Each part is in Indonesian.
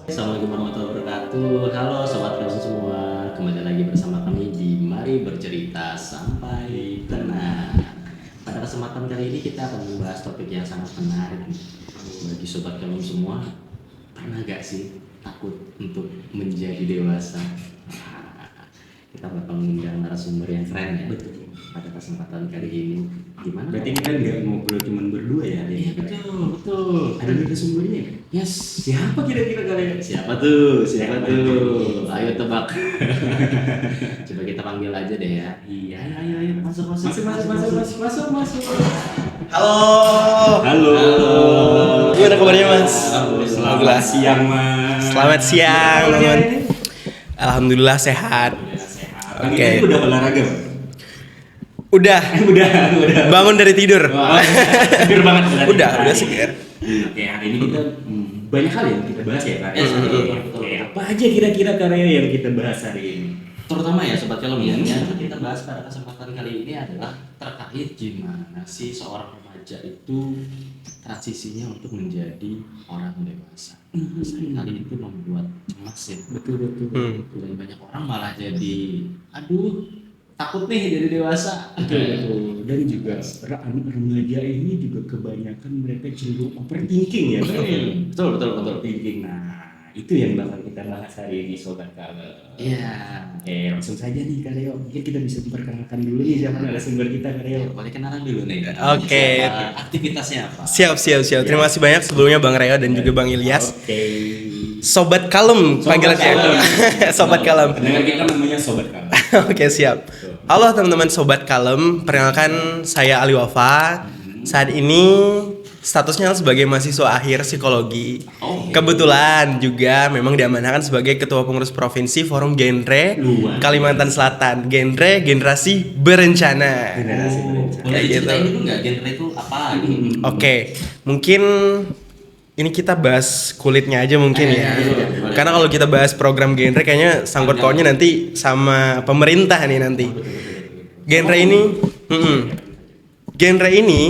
Assalamualaikum warahmatullahi wabarakatuh. Halo sobat kamu semua, kembali lagi bersama kami di Mari Bercerita Sampai Tenang. Pada kesempatan kali ini kita akan membahas topik yang sangat menarik nih. Bagi sobat kamu semua, pernah gak sih takut untuk menjadi dewasa? Kita bakal mengundang narasumber yang keren ya. Betul. Pada kesempatan kali ini, gimana? Berarti ini kan nggak ngobrol cuma berdua ya? Iya betul. Ada narasumbernya? Yes. Siapa kira-kira kalian? Siapa tuh? Ayo tebak. Coba kita panggil aja deh ya. Iya. Ayo. Masuk. Halo. Halo. Gimana kabarnya Mas? Selamat siang Mas. Selamat siang teman. Alhamdulillah sehat. Pagi Oke. tadi udah olahraga? Udah. Udah. Bangun dari tidur. Wah, seger banget berarti. Udah seger. Oke, hari ini kita banyak hal yang kita bahas ya karya. Yes, betul. Oke, apa aja kira-kira karya yang kita bahas hari ini? Terutama ya sobat kalem ya, yang kita bahas pada kesempatan kali ini adalah terkait gimana sih seorang remaja itu transisinya untuk menjadi orang dewasa. Kali itu membuat cemas ya. Betul. Dan banyak orang malah jadi, aduh takut nih jadi dewasa. Betul. Dan juga remaja ini juga kebanyakan mereka cenderung overthinking ya. Betul. Overthinking. Nah, itu yang bakal kita bahas hari ini sobat Kalem. Iya. Oke, langsung saja nih Karyo. Mungkin kita bisa memperkenalkan dulu nih siapa narasumber kita Karyo. Boleh kenalan dulu nih. Oke. Siapa, aktivitasnya apa? Siap. Terima kasih banyak sebelumnya Bang Reo dan juga Bang Ilyas. Oke. Sobat Kalem panggilannya. Sobat Kalem. Pendengar kita namanya sobat Kalem. Oke, siap. Halo teman-teman Sobat Kalem, perkenalkan saya Ali Wafa. Saat ini statusnya sebagai mahasiswa akhir psikologi. Kebetulan juga memang diamanahkan sebagai Ketua Pengurus Provinsi Forum Genre Luar Kalimantan Selatan. Generasi Berencana. Generasi berencana. Boleh Kayak gitu. diceritain dulu nggak genre itu apa gitu? Oke, mungkin ini kita bahas kulitnya aja mungkin ya. boleh. Karena kalau kita bahas program genre kayaknya sangkut pautnya nanti sama pemerintah nih nanti. Genre ini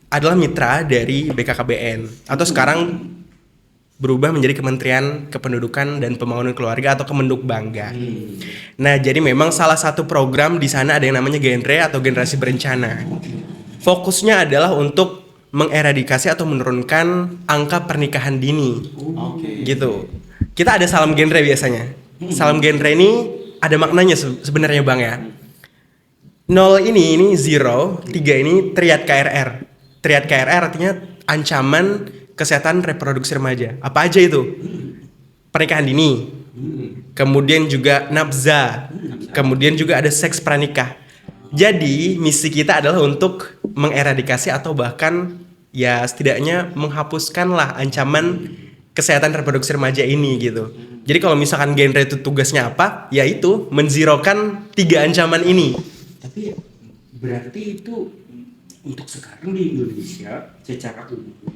adalah mitra dari BKKBN atau sekarang berubah menjadi Kementerian Kependudukan dan Pembangunan Keluarga atau Kemendukbangga. Nah, jadi memang salah satu program di sana ada yang namanya genre atau generasi berencana. Fokusnya adalah untuk mengeradikasi atau menurunkan angka pernikahan dini. Oke. Gitu. Kita ada salam genre biasanya. Salam genre ini ada maknanya sebenarnya Bang ya. 0 ini 0, 3 ini triad KRR. Triad KRR artinya ancaman kesehatan reproduksi remaja. Apa aja itu? Pernikahan dini. Kemudian juga nafza. Kemudian juga ada seks pranikah. Jadi misi kita adalah untuk mengeradikasi atau bahkan ya setidaknya menghapuskanlah ancaman kesehatan reproduksi remaja ini gitu. Jadi kalau misalkan genre itu tugasnya apa? Yaitu menzirokan 3 ancaman ini. Tapi berarti itu untuk sekarang di Indonesia secara umum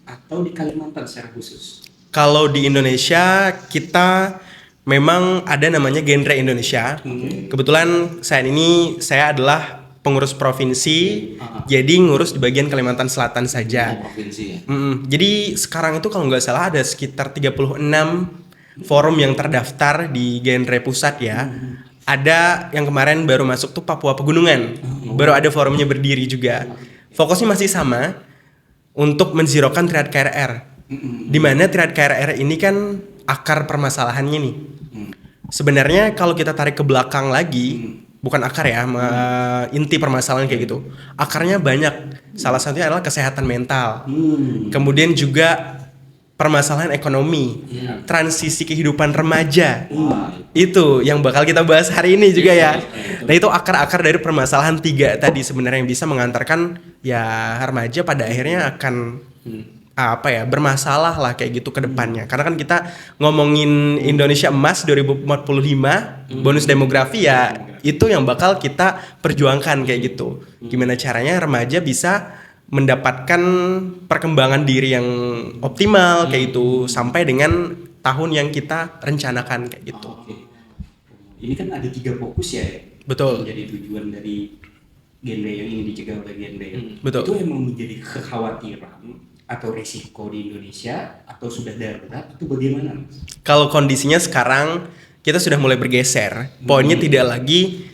atau di Kalimantan secara khusus? Kalau di Indonesia kita memang ada namanya genre Indonesia. Kebetulan saya adalah pengurus provinsi, jadi ngurus di bagian Kalimantan Selatan saja. Provinsi ya. Jadi sekarang itu kalau nggak salah ada sekitar 36 forum yang terdaftar di genre pusat ya. Ada yang kemarin baru masuk tuh Papua Pegunungan. Baru ada forumnya berdiri juga. Fokusnya masih sama untuk menzirokan triad KRR. Di mana triad KRR ini kan akar permasalahannya nih. Sebenarnya kalau kita tarik ke belakang lagi, bukan akar ya, inti permasalahan kayak gitu. Akarnya banyak. Salah satunya adalah kesehatan mental. Kemudian juga permasalahan ekonomi, transisi kehidupan remaja. Itu yang bakal kita bahas hari ini juga ya. Nah, itu akar-akar dari permasalahan 3 tadi sebenarnya yang bisa mengantarkan ya remaja pada akhirnya akan bermasalah lah kayak gitu ke depannya. Karena kan kita ngomongin Indonesia Emas 2045, bonus demografi ya itu yang bakal kita perjuangkan kayak gitu. Gimana caranya remaja bisa mendapatkan perkembangan diri yang optimal kayak gitu sampai dengan tahun yang kita rencanakan kayak gitu. Oke. Ini kan ada 3 fokus ya. Betul. Jadi tujuan dari genre yang ingin dicegah oleh genre. Betul. Itu emang menjadi kekhawatiran atau resiko di Indonesia atau sudah darurat atau bagaimana? Kalau kondisinya sekarang kita sudah mulai bergeser. Poinnya tidak lagi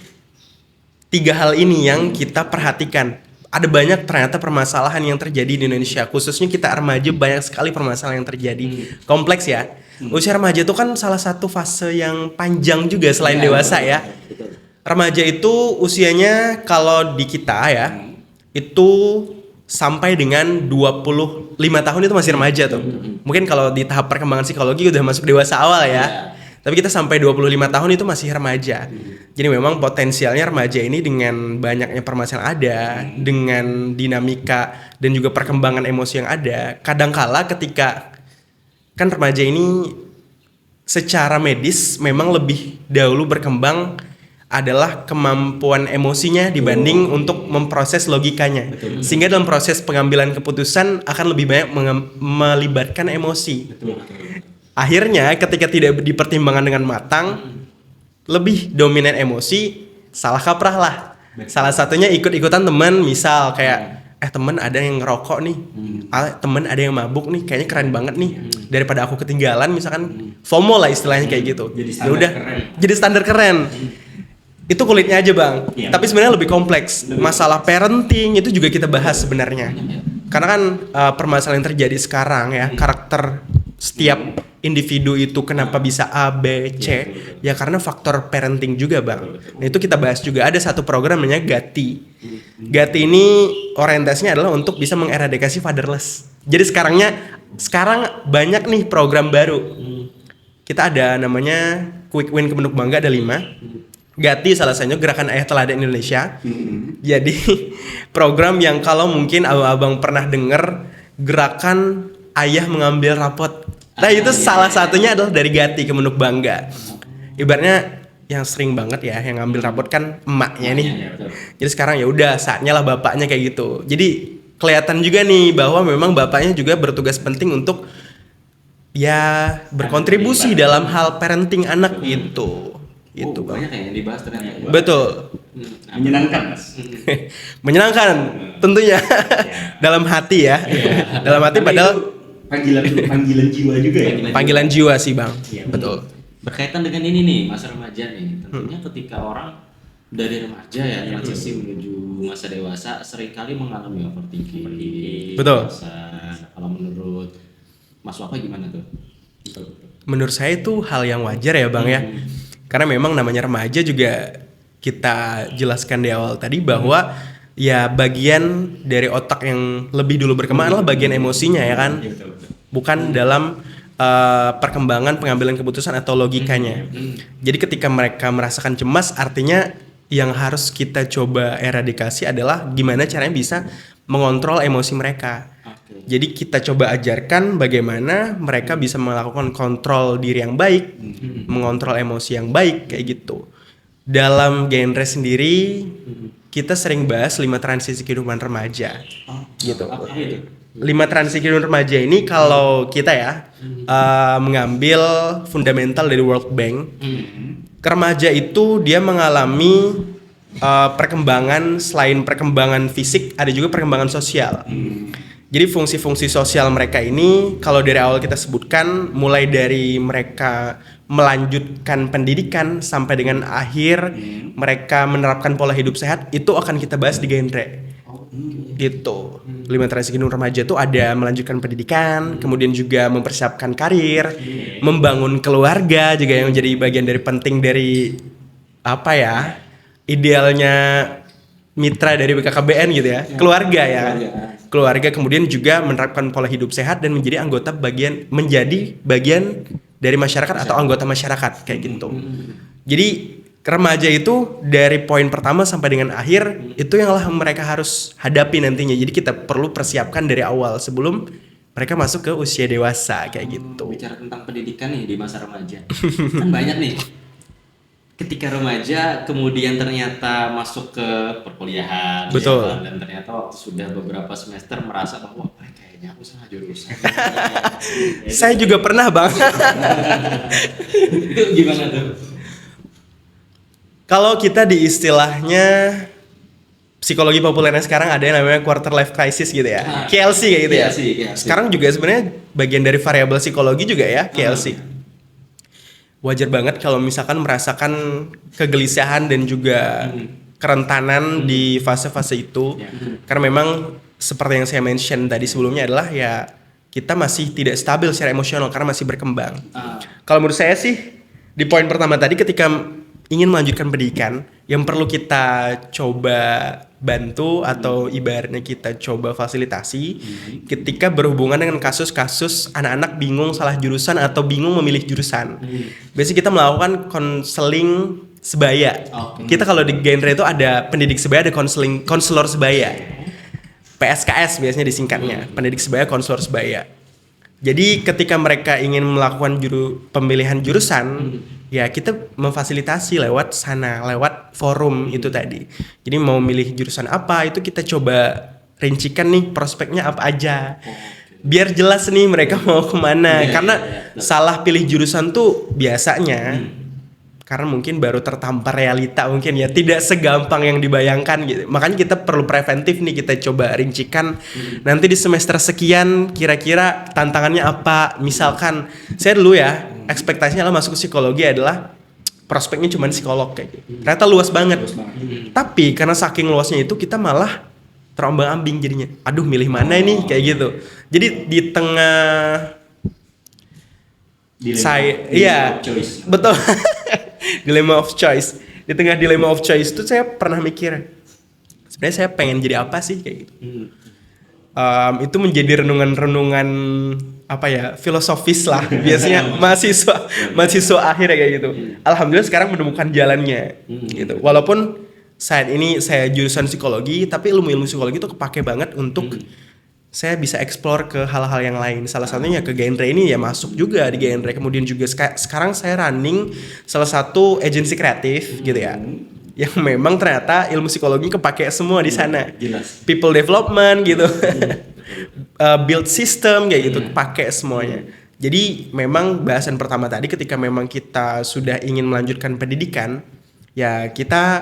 3 hal ini yang kita perhatikan. Ada banyak ternyata permasalahan yang terjadi di Indonesia. Khususnya kita remaja, banyak sekali permasalahan yang terjadi. Kompleks ya. Usia remaja itu kan salah satu fase yang panjang juga selain dewasa ya. Remaja itu usianya kalau di kita ya, itu sampai dengan 25 tahun itu masih remaja tuh. Mungkin kalau di tahap perkembangan psikologi udah masuk dewasa awal ya. Tapi kita sampai 25 tahun itu masih remaja. Jadi memang potensialnya remaja ini dengan banyaknya permasalahan ada, dengan dinamika dan juga perkembangan emosi yang ada. Kadangkala ketika kan remaja ini secara medis memang lebih dahulu berkembang adalah kemampuan emosinya dibanding untuk memproses logikanya. Sehingga dalam proses pengambilan keputusan akan lebih banyak melibatkan emosi. Akhirnya ketika tidak dipertimbangkan dengan matang, lebih dominan emosi, salah kaprah lah. Salah satunya ikut-ikutan teman, misal kayak temen ada yang ngerokok nih, temen ada yang mabuk nih, kayaknya keren banget nih. Daripada aku ketinggalan, misalkan FOMO lah istilahnya kayak gitu. Ya udah, jadi standar keren. Itu kulitnya aja bang. Tapi sebenarnya lebih kompleks. Masalah parenting itu juga kita bahas sebenarnya. Karena kan permasalahan yang terjadi sekarang ya, karakter setiap individu itu kenapa bisa A, B, C, ya karena faktor parenting juga bang. Nah itu kita bahas juga, ada satu program namanya Gati. Gati ini orientasinya adalah untuk bisa mengeradikasi fatherless. Jadi sekarang banyak nih program baru. Kita ada namanya Quick Win Kemenuk Bangga, ada 5. Gati salah satunya Gerakan Ayah Teladan Indonesia. Jadi program yang kalau mungkin abang-abang pernah dengar, gerakan ayah mengambil rapot. Nah itu salah satunya adalah dari Gati Kemenuk Bangga. Ibaratnya yang sering banget ya yang ngambil rapot kan emaknya nih. Jadi sekarang ya udah saatnya lah bapaknya kayak gitu. Jadi kelihatan juga nih bahwa memang bapaknya juga bertugas penting untuk ya berkontribusi dalam hal parenting anak gitu. Itu banyak yang dibahas ternyata. Betul. Menyenangkan mas. Menyenangkan tentunya. Dalam hati ya. Dalam hati padahal panggilan jiwa juga ya. Panggilan jiwa sih bang. Betul. Berkaitan dengan ini nih masa remaja nih. Tentunya ketika orang dari remaja ya transisi menuju masa dewasa seringkali mengalami overthinking. Betul. Kalau menurut Mas Waka gimana tuh? Menurut saya itu hal yang wajar ya bang ya. Karena memang namanya remaja juga kita jelaskan di awal tadi bahwa ya bagian dari otak yang lebih dulu berkembang adalah bagian emosinya ya kan. Bukan dalam perkembangan pengambilan keputusan atau logikanya. Jadi ketika mereka merasakan cemas artinya yang harus kita coba eradikasi adalah gimana caranya bisa mengontrol emosi mereka. Jadi kita coba ajarkan bagaimana mereka bisa melakukan kontrol diri yang baik, mengontrol emosi yang baik kayak gitu. Dalam genre sendiri kita sering bahas 5 transisi kehidupan remaja. Gitu. 5 transisi kehidupan remaja ini kalau kita ya mengambil fundamental dari World Bank, remaja itu dia mengalami perkembangan, selain perkembangan fisik ada juga perkembangan sosial. Jadi fungsi-fungsi sosial mereka ini kalau dari awal kita sebutkan mulai dari mereka melanjutkan pendidikan sampai dengan akhir mereka menerapkan pola hidup sehat itu akan kita bahas di genre. Gitu. 5 transisi kehidupan remaja itu ada melanjutkan pendidikan, kemudian juga mempersiapkan karir, membangun keluarga juga yang menjadi bagian dari penting dari apa ya? Idealnya mitra dari BKKBN gitu ya. Keluarga ya. Keluarga kemudian juga menerapkan pola hidup sehat dan menjadi menjadi bagian dari masyarakat atau anggota masyarakat kayak gitu. Jadi remaja itu dari poin pertama sampai dengan akhir itu yang mereka harus hadapi nantinya. Jadi kita perlu persiapkan dari awal sebelum mereka masuk ke usia dewasa kayak gitu. Bicara tentang pendidikan nih di masa remaja. Kan banyak nih. Ketika remaja kemudian ternyata masuk ke perkuliahan. Betul. Ya, dan ternyata waktu sudah beberapa semester merasa bahwa kayaknya aku salah jurusan. Saya juga pernah bang. Itu gimana tuh? Kalau kita di istilahnya psikologi populernya sekarang ada yang namanya quarter life crisis gitu ya. KLC kayak gitu ya. KLC. Sekarang juga sebenarnya bagian dari variabel psikologi juga ya, KLC. Wajar banget kalau misalkan merasakan kegelisahan dan juga kerentanan di fase-fase itu. Karena memang seperti yang saya mention tadi sebelumnya adalah ya kita masih tidak stabil secara emosional karena masih berkembang. Kalau menurut saya sih di poin pertama tadi ketika ingin melanjutkan pendidikan yang perlu kita coba bantu atau ibaratnya kita coba fasilitasi ketika berhubungan dengan kasus-kasus anak-anak bingung salah jurusan atau bingung memilih jurusan. Biasanya kita melakukan konseling sebaya. Kita kalau di genre itu ada pendidik sebaya, ada konselor sebaya. PSKS biasanya disingkatnya, pendidik sebaya, konselor sebaya. Jadi ketika mereka ingin melakukan pemilihan jurusan, ya kita memfasilitasi lewat sana, lewat forum itu tadi. Jadi mau milih jurusan apa itu kita coba rincikan nih prospeknya apa aja. Biar jelas nih mereka mau kemana. Karena salah pilih jurusan tuh biasanya karena mungkin baru tertampar realita mungkin ya, tidak segampang yang dibayangkan gitu. Makanya kita perlu preventif nih, kita coba rincikan nanti di semester sekian kira-kira tantangannya apa. Misalkan saya dulu ya ekspektasinya lah masuk psikologi adalah prospeknya cuma psikolog kayak gitu. Ternyata luas banget. Tapi karena saking luasnya itu kita malah terombang-ambing jadinya. Aduh milih mana ini kayak gitu. Jadi di tengah betul. Dilemma of choice. Di tengah dilemma of choice itu saya pernah mikir, sebenarnya saya pengen jadi apa sih kayak gitu. Itu menjadi renungan-renungan apa ya, filosofis lah biasanya mahasiswa akhir kayak gitu. Alhamdulillah sekarang menemukan jalannya gitu. Walaupun saat ini saya jurusan psikologi, tapi ilmu-ilmu psikologi itu kepake banget untuk saya bisa explore ke hal-hal yang lain. Salah satunya ke genre ini ya masuk juga di genre. Kemudian juga sekarang saya running salah satu agensi kreatif gitu ya. Yang memang ternyata ilmu psikologi kepake semua di sana. People development gitu. Build system kayak gitu kepake semuanya. Jadi memang bahasan pertama tadi ketika memang kita sudah ingin melanjutkan pendidikan, ya kita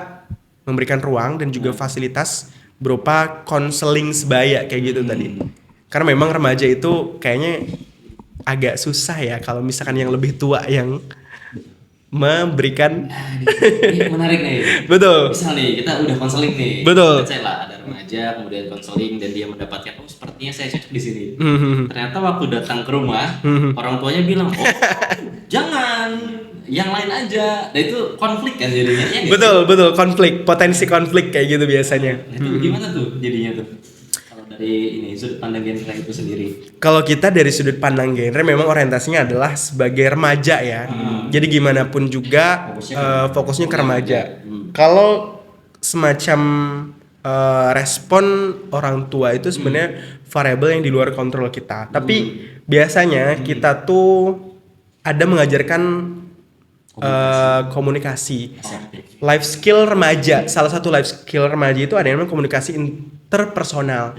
memberikan ruang dan juga fasilitas berupa konseling sebaya kayak gitu tadi. Karena memang remaja itu kayaknya agak susah ya kalau misalkan yang lebih tua yang memberikan. Ini menarik nih. Betul. Misal nih kita udah konseling nih. Betul. Saya lah ada remaja kemudian konseling dan dia mendapatkan sepertinya saya cocok di sini. Ternyata waktu datang ke rumah orang tuanya bilang jangan, yang lain aja. Dan itu konflik kan jadinya. Ya, betul konflik, potensi konflik kayak gitu biasanya. Itu gimana tuh jadinya tuh? Kalau dari ini sudut pandang genre itu sendiri. Kalau kita dari sudut pandang genre memang orientasinya adalah sebagai remaja ya. Jadi gimana pun juga fokusnya ke remaja. Kalau semacam respon orang tua itu sebenarnya variabel yang di luar kontrol kita. Tapi biasanya kita tuh ada mengajarkan komunikasi. Life skill remaja. Salah satu life skill remaja itu ada yang namanya komunikasi interpersonal.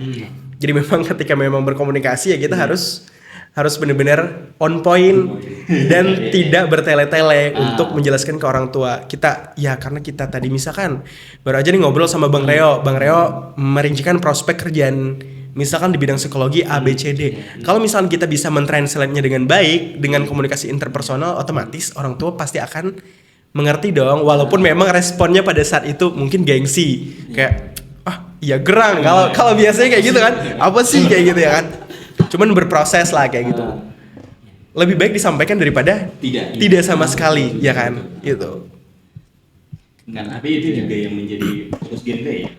Jadi memang ketika memang berkomunikasi ya kita harus benar-benar on point dan tidak bertele-tele untuk menjelaskan ke orang tua. Kita ya karena kita tadi misalkan baru aja nih ngobrol sama Bang Reo. Bang Reo merincikan prospek kerjaan misalkan di bidang psikologi A, B, C, D. Kalau misalkan kita bisa mentranslate-nya dengan baik, dengan komunikasi interpersonal, otomatis orang tua pasti akan mengerti dong. Walaupun memang responnya pada saat itu mungkin gengsi. Kayak, iya gerang. Kalau biasanya kayak gitu kan, apa sih kayak gitu ya kan. Cuman berproses lah kayak gitu. Lebih baik disampaikan daripada tidak sama sekali, ya kan. Gitu. Tapi itu juga yang menjadi fokus genre ya.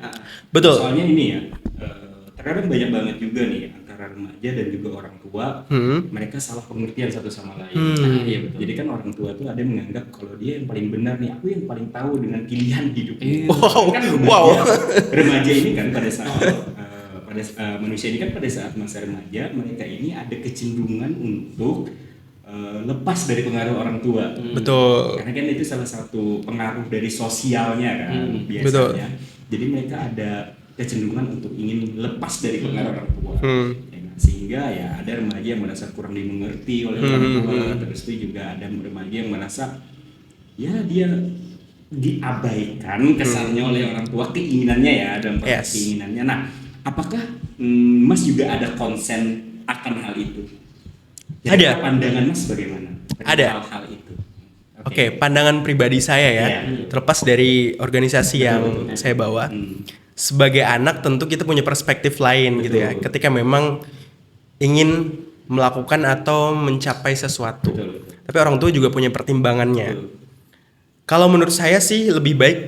Betul. Soalnya ini ya, terkadang banyak banget juga nih antara remaja dan juga orang tua, mereka salah pengertian satu sama lain. Iya betul. Jadi kan orang tua tuh ada yang menganggap kalau dia yang paling benar nih, aku yang paling tahu dengan pilihan hidupnya. Kan remaja ini kan pada saat manusia ini kan pada saat masa remaja mereka ini ada kecenderungan untuk lepas dari pengaruh orang tua. Betul. Karena kan itu salah satu pengaruh dari sosialnya kan biasanya. Betul. Jadi mereka ada kecenderungan untuk ingin lepas dari pengaruh orang tua. Ya, sehingga ya ada remaja yang merasa kurang dimengerti oleh orang tua, terus itu juga ada remaja yang merasa ya dia diabaikan kesannya oleh orang tua, keinginannya ya, dalam konteks Yes. keinginannya. Nah, apakah Mas juga ada konsen akan hal itu? Ada. Pandangan Mas bagaimana? Ada. Hal-hal itu. Oke, pandangan pribadi saya ya, Iya. terlepas dari organisasi yang Betul. saya bawa. Hmm. Sebagai anak tentu kita punya perspektif lain gitu ya. Betul. Ketika memang ingin melakukan atau mencapai sesuatu. Betul. Tapi orang tua juga punya pertimbangannya. Betul. Kalau menurut saya sih lebih baik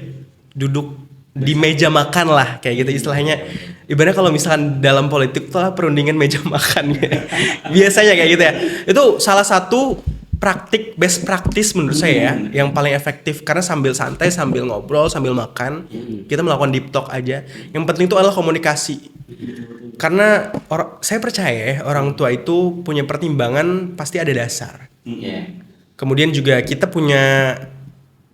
duduk di meja makan lah kayak gitu istilahnya. Ibaratnya kalau misalkan dalam politik tuh lah perundingan meja makan gitu. Biasanya kayak gitu ya. Itu salah satu praktik best practice menurut saya ya, yang paling efektif karena sambil santai, sambil ngobrol, sambil makan, kita melakukan deep talk aja. Yang penting itu adalah komunikasi. Karena saya percaya ya, orang tua itu punya pertimbangan pasti ada dasar. Iya. Kemudian juga kita punya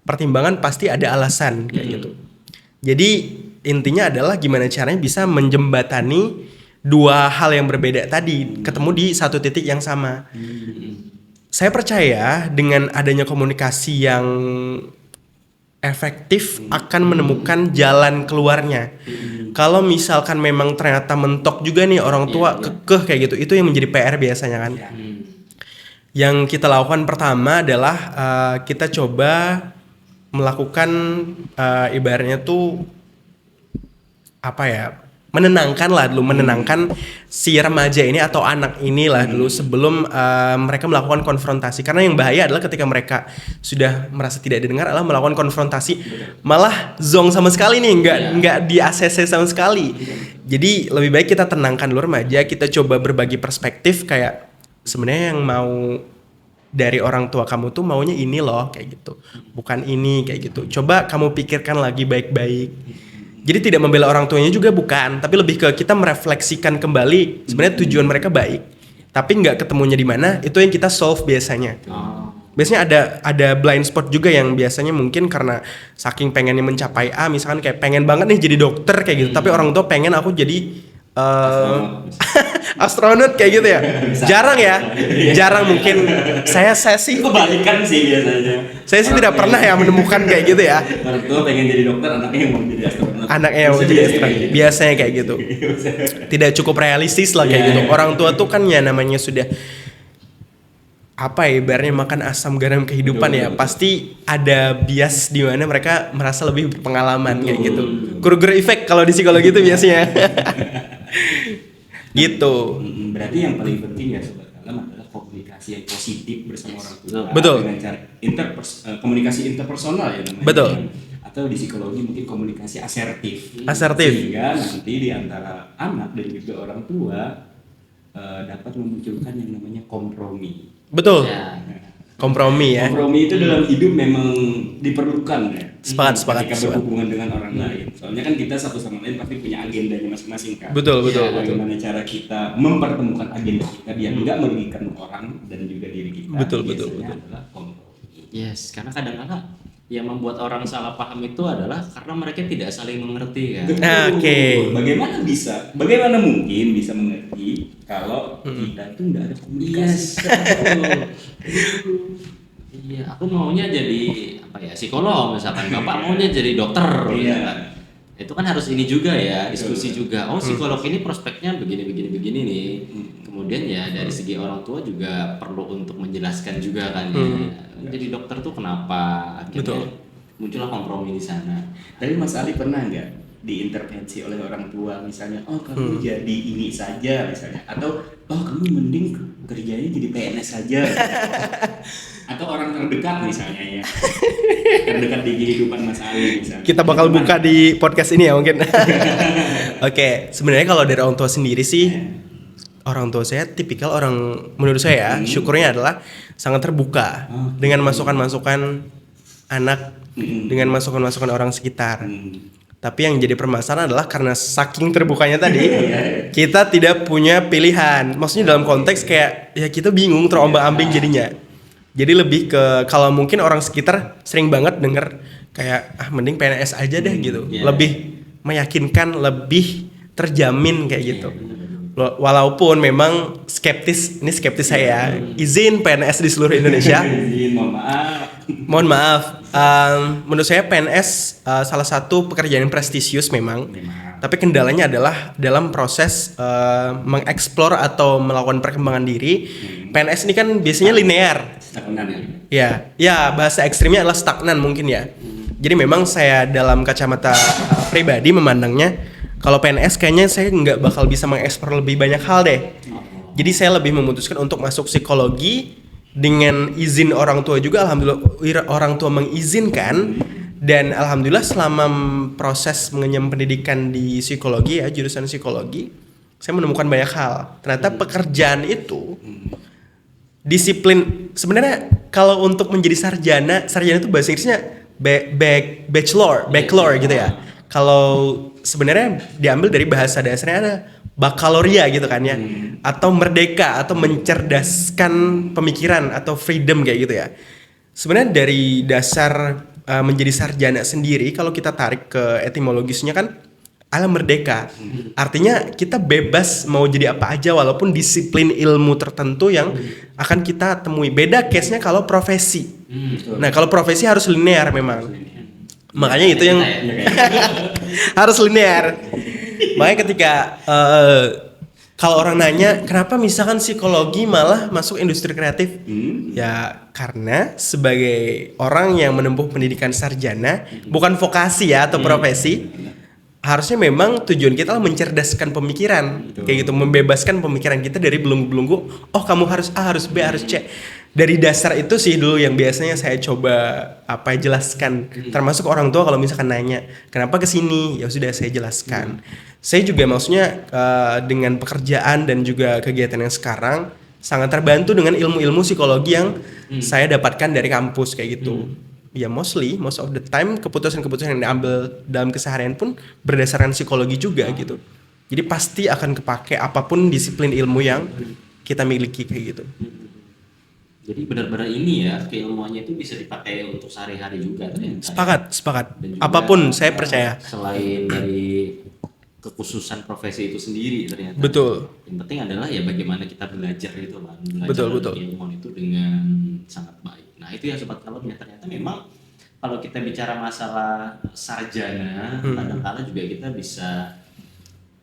pertimbangan pasti ada alasan kayak gitu. Jadi intinya adalah gimana caranya bisa menjembatani dua hal yang berbeda tadi ketemu di satu titik yang sama. Saya percaya dengan adanya komunikasi yang efektif akan menemukan jalan keluarnya. Kalau misalkan memang ternyata mentok juga nih orang tua kekeh kayak gitu, itu yang menjadi PR biasanya kan. Yang kita lakukan pertama adalah kita coba melakukan ibaratnya tuh apa ya, menenangkan si remaja ini atau anak inilah dulu sebelum mereka melakukan konfrontasi. Karena yang bahaya adalah ketika mereka sudah merasa tidak didengar adalah melakukan konfrontasi, malah zong sama sekali nih, nggak di ACC sama sekali. Jadi lebih baik kita tenangkan dulu remaja, kita coba berbagi perspektif kayak sebenarnya yang mau dari orang tua kamu tuh maunya ini loh kayak gitu, bukan ini kayak gitu. Coba kamu pikirkan lagi baik-baik. Jadi tidak membela orang tuanya juga bukan, tapi lebih ke kita merefleksikan kembali sebenarnya tujuan mereka baik, tapi nggak ketemunya di mana, itu yang kita solve biasanya. Biasanya ada blind spot juga yang biasanya mungkin karena saking pengennya mencapai A, misalkan kayak pengen banget nih jadi dokter kayak gitu, tapi orang tua pengen aku jadi astronot kayak gitu ya. Jarang mungkin saya sih Kebalikan sih biasanya. saya sih tidak pernah ya menemukan kayak gitu ya. Orang tua pengen jadi dokter, anaknya yang mau jadi astronot. Anaknya yang mau jadi astronot. Biasanya kayak gitu. Tidak cukup realistis lah kayak gitu. Orang tua tuh kan ya namanya sudah apa ya, ibaratnya makan asam garam kehidupan ya, pasti ada bias di mana mereka merasa lebih berpengalaman kayak gitu. Kruger effect kalau di psikologi itu biasanya. Gitu. Berarti yang paling penting ya sobat kalam adalah komunikasi yang positif bersama orang tua. Betul. Dengan cara komunikasi interpersonal ya namanya. Betul. Atau di psikologi mungkin komunikasi asertif. Asertif. Sehingga nanti di antara anak dan juga orang tua dapat memunculkan yang namanya kompromi. Betul. Ya. Kompromi ya. Kompromi itu dalam hidup memang diperlukan ya. Sepakat. Ketika berhubungan dengan orang lain. Soalnya kan kita satu sama lain pasti punya agendanya masing-masing kan. Betul. Bagaimana cara kita mempertemukan agenda kita biar nggak merugikan orang dan juga diri kita. Betul. Adalah kompromi. Yes, karena kadang-kadang yang membuat orang salah paham itu adalah karena mereka tidak saling mengerti kan. Oke. Bagaimana mungkin bisa mengerti kalau kita itu nggak ada komunikasi? Iya, aku maunya jadi apa ya, psikolog misalkan, bapak maunya jadi dokter, Iya. kan? Itu kan harus ini juga ya, diskusi juga. Oh, psikolog ini prospeknya begini nih. Kemudian ya dari segi orang tua juga perlu untuk menjelaskan juga kan. Ya. Jadi dokter tuh kenapa? Akhirnya muncullah kompromi di sana. Tapi Mas Ali pernah nggak diintervensi oleh orang tua misalnya, oh kamu jadi ini saja misalnya, atau oh kamu mending kerjanya jadi PNS saja, atau orang terdekat misalnya ya, terdekat di kehidupan Mas Ali misalnya. Kita bakal buka di podcast ini ya mungkin. Oke, sebenarnya kalau dari orang tua sendiri sih, orang tua saya tipikal orang, menurut saya syukurnya adalah sangat terbuka dengan masukan-masukan anak, dengan masukan-masukan orang sekitar. Tapi yang jadi permasalahan adalah karena saking terbukanya tadi, kita tidak punya pilihan. Maksudnya dalam konteks kayak ya kita bingung terombang-ambing jadinya. Jadi lebih ke kalau mungkin orang sekitar sering banget denger kayak mending PNS aja deh gitu. Lebih meyakinkan, lebih terjamin kayak gitu. Walaupun memang skeptis saya, izin PNS di seluruh Indonesia. Izin, mohon maaf. Mohon maaf, menurut saya PNS salah satu pekerjaan yang prestisius memang. Tapi kendalanya adalah dalam proses mengeksplor atau melakukan perkembangan diri. PNS ini kan biasanya linear. Stagnan ya. Ya bahasa ekstrimnya adalah stagnan mungkin ya. Jadi memang saya dalam kacamata pribadi memandangnya, kalau PNS kayaknya saya nggak bakal bisa mengeksplor lebih banyak hal deh. Jadi saya lebih memutuskan untuk masuk psikologi dengan izin orang tua juga. Alhamdulillah orang tua mengizinkan. Dan alhamdulillah selama proses mengenyam pendidikan di psikologi ya, jurusan psikologi, saya menemukan banyak hal. Ternyata pekerjaan itu disiplin. Sebenarnya kalau untuk menjadi sarjana itu bahasa Inggrisnya bachelor gitu ya. Kalau sebenarnya diambil dari bahasa dasarnya ada bakaloria gitu kan ya, atau merdeka atau mencerdaskan pemikiran atau freedom kayak gitu ya. Sebenarnya dari dasar menjadi sarjana sendiri, kalau kita tarik ke etimologisnya kan ala merdeka. Artinya kita bebas mau jadi apa aja walaupun disiplin ilmu tertentu yang akan kita temui. Beda case-nya kalau profesi. Nah, kalau profesi harus linear memang. Makanya itu yang harus linear. Makanya ketika kalau orang nanya kenapa misalkan psikologi malah masuk industri kreatif, ya karena sebagai orang yang menempuh pendidikan sarjana, bukan vokasi ya atau profesi, harusnya memang tujuan kita adalah mencerdaskan pemikiran. Kayak gitu, membebaskan pemikiran kita dari belenggu-belenggu. Oh kamu harus A, harus B, harus C. Dari dasar itu sih dulu yang biasanya saya coba jelaskan. Termasuk orang tua kalau misalkan nanya kenapa kesini, ya sudah saya jelaskan. Saya juga maksudnya dengan pekerjaan dan juga kegiatan yang sekarang sangat terbantu dengan ilmu-ilmu psikologi yang saya dapatkan dari kampus kayak gitu. Ya most of the time keputusan-keputusan yang diambil dalam keseharian pun berdasarkan psikologi juga gitu. Jadi pasti akan kepake apapun disiplin ilmu yang kita miliki kayak gitu. Jadi benar-benar ini ya, keilmuannya itu bisa dipakai untuk sehari-hari juga ternyata. Sepakat. Apapun saya percaya. Selain dari kekhususan profesi itu sendiri ternyata. Betul. Yang penting adalah ya bagaimana kita belajar itu kan, Betul. ilmu itu dengan sangat baik. Nah itu ya sobat kalem ya, ternyata memang kalau kita bicara masalah sarjana, kadang-kadang juga kita bisa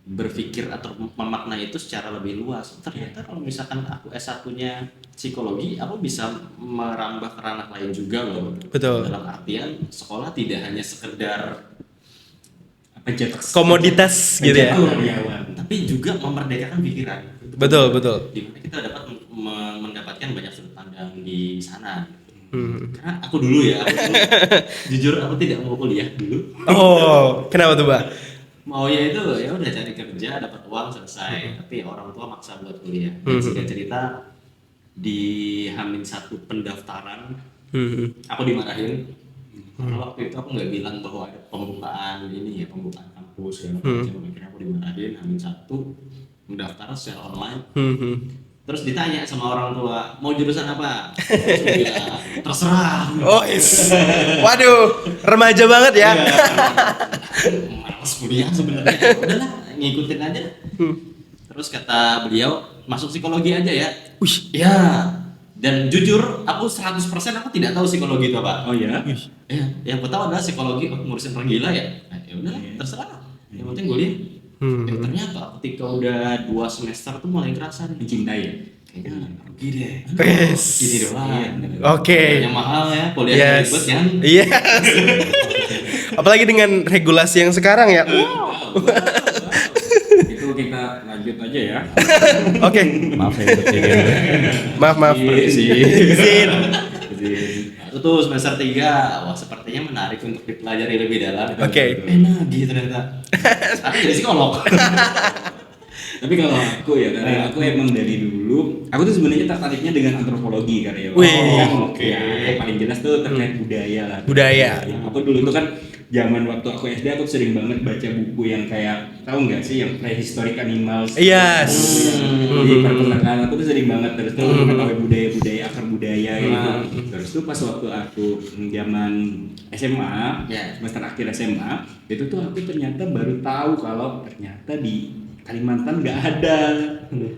berpikir atau memaknai itu secara lebih luas. Ternyata kalau misalkan aku S1-nya psikologi, aku bisa merambah ke ranah lain juga loh. Betul. Dalam artian sekolah tidak hanya sekedar komoditas gitu ya. Tapi juga memerdekakan pikiran. Betul. Di mana kita dapat mendapatkan banyak sudut pandang di sana. Karena aku dulu jujur aku tidak mau kuliah dulu. Oh, kenapa tuh, Mbak? Maunya itu ya udah cari kerja, dapat uang selesai. Tapi orang tua maksa buat kuliah. Singkat cerita di H-1 pendaftaran, aku dimarahin. Karena waktu itu aku nggak bilang bahwa ada pembukaan kampus segala macam. Akhirnya aku dimarahin H-1 mendaftar secara online. Terus ditanya sama orang tua, mau jurusan apa? Terus ya, terserah. Oh, waduh, remaja banget ya. Males kuliah sebenarnya. Udahlah, ngikutin aja. Terus kata beliau, masuk psikologi aja ya. Ya. Dan jujur, aku 100% aku tidak tahu psikologi itu apa. Oh ya? Ya, yang aku tahu adalah psikologi ngurusin orang gila ya. Nah, ya udah, terserah. Yang penting kuliah. Ternyata ketika udah 2 semester tuh mulai kerasa mencintai ya. Kayaknya rugi deh. Gini doang. Oke. Yang mahal ya, kuliah ribet kan. Iya. Apalagi dengan regulasi yang sekarang ya. Itu kita lanjut aja ya. Oke. Maaf saya bertiga. Maaf. Izin. Itu semester 3, wah sepertinya menarik untuk dipelajari lebih dalam. Oke. Enak gitu ternyata. Aku jadi psikolog. Tapi kalau aku ya, karena aku emang dari dulu, aku tuh sebenarnya tertariknya dengan antropologi karya. Oke. Ya, yang paling jelas tuh terkait budaya lah. Budaya. Aku dulu tuh kan zaman waktu aku SD aku sering banget baca buku yang kayak, tahu nggak sih yang prehistoric animals. Yes. Di perpustakaan aku tuh sering banget terus tuh mengetahui budaya-budaya, akar budaya gitu. Terus tuh pas waktu aku zaman SMA, semester akhir SMA, itu tuh aku ternyata baru tahu kalau ternyata di Kalimantan nggak ada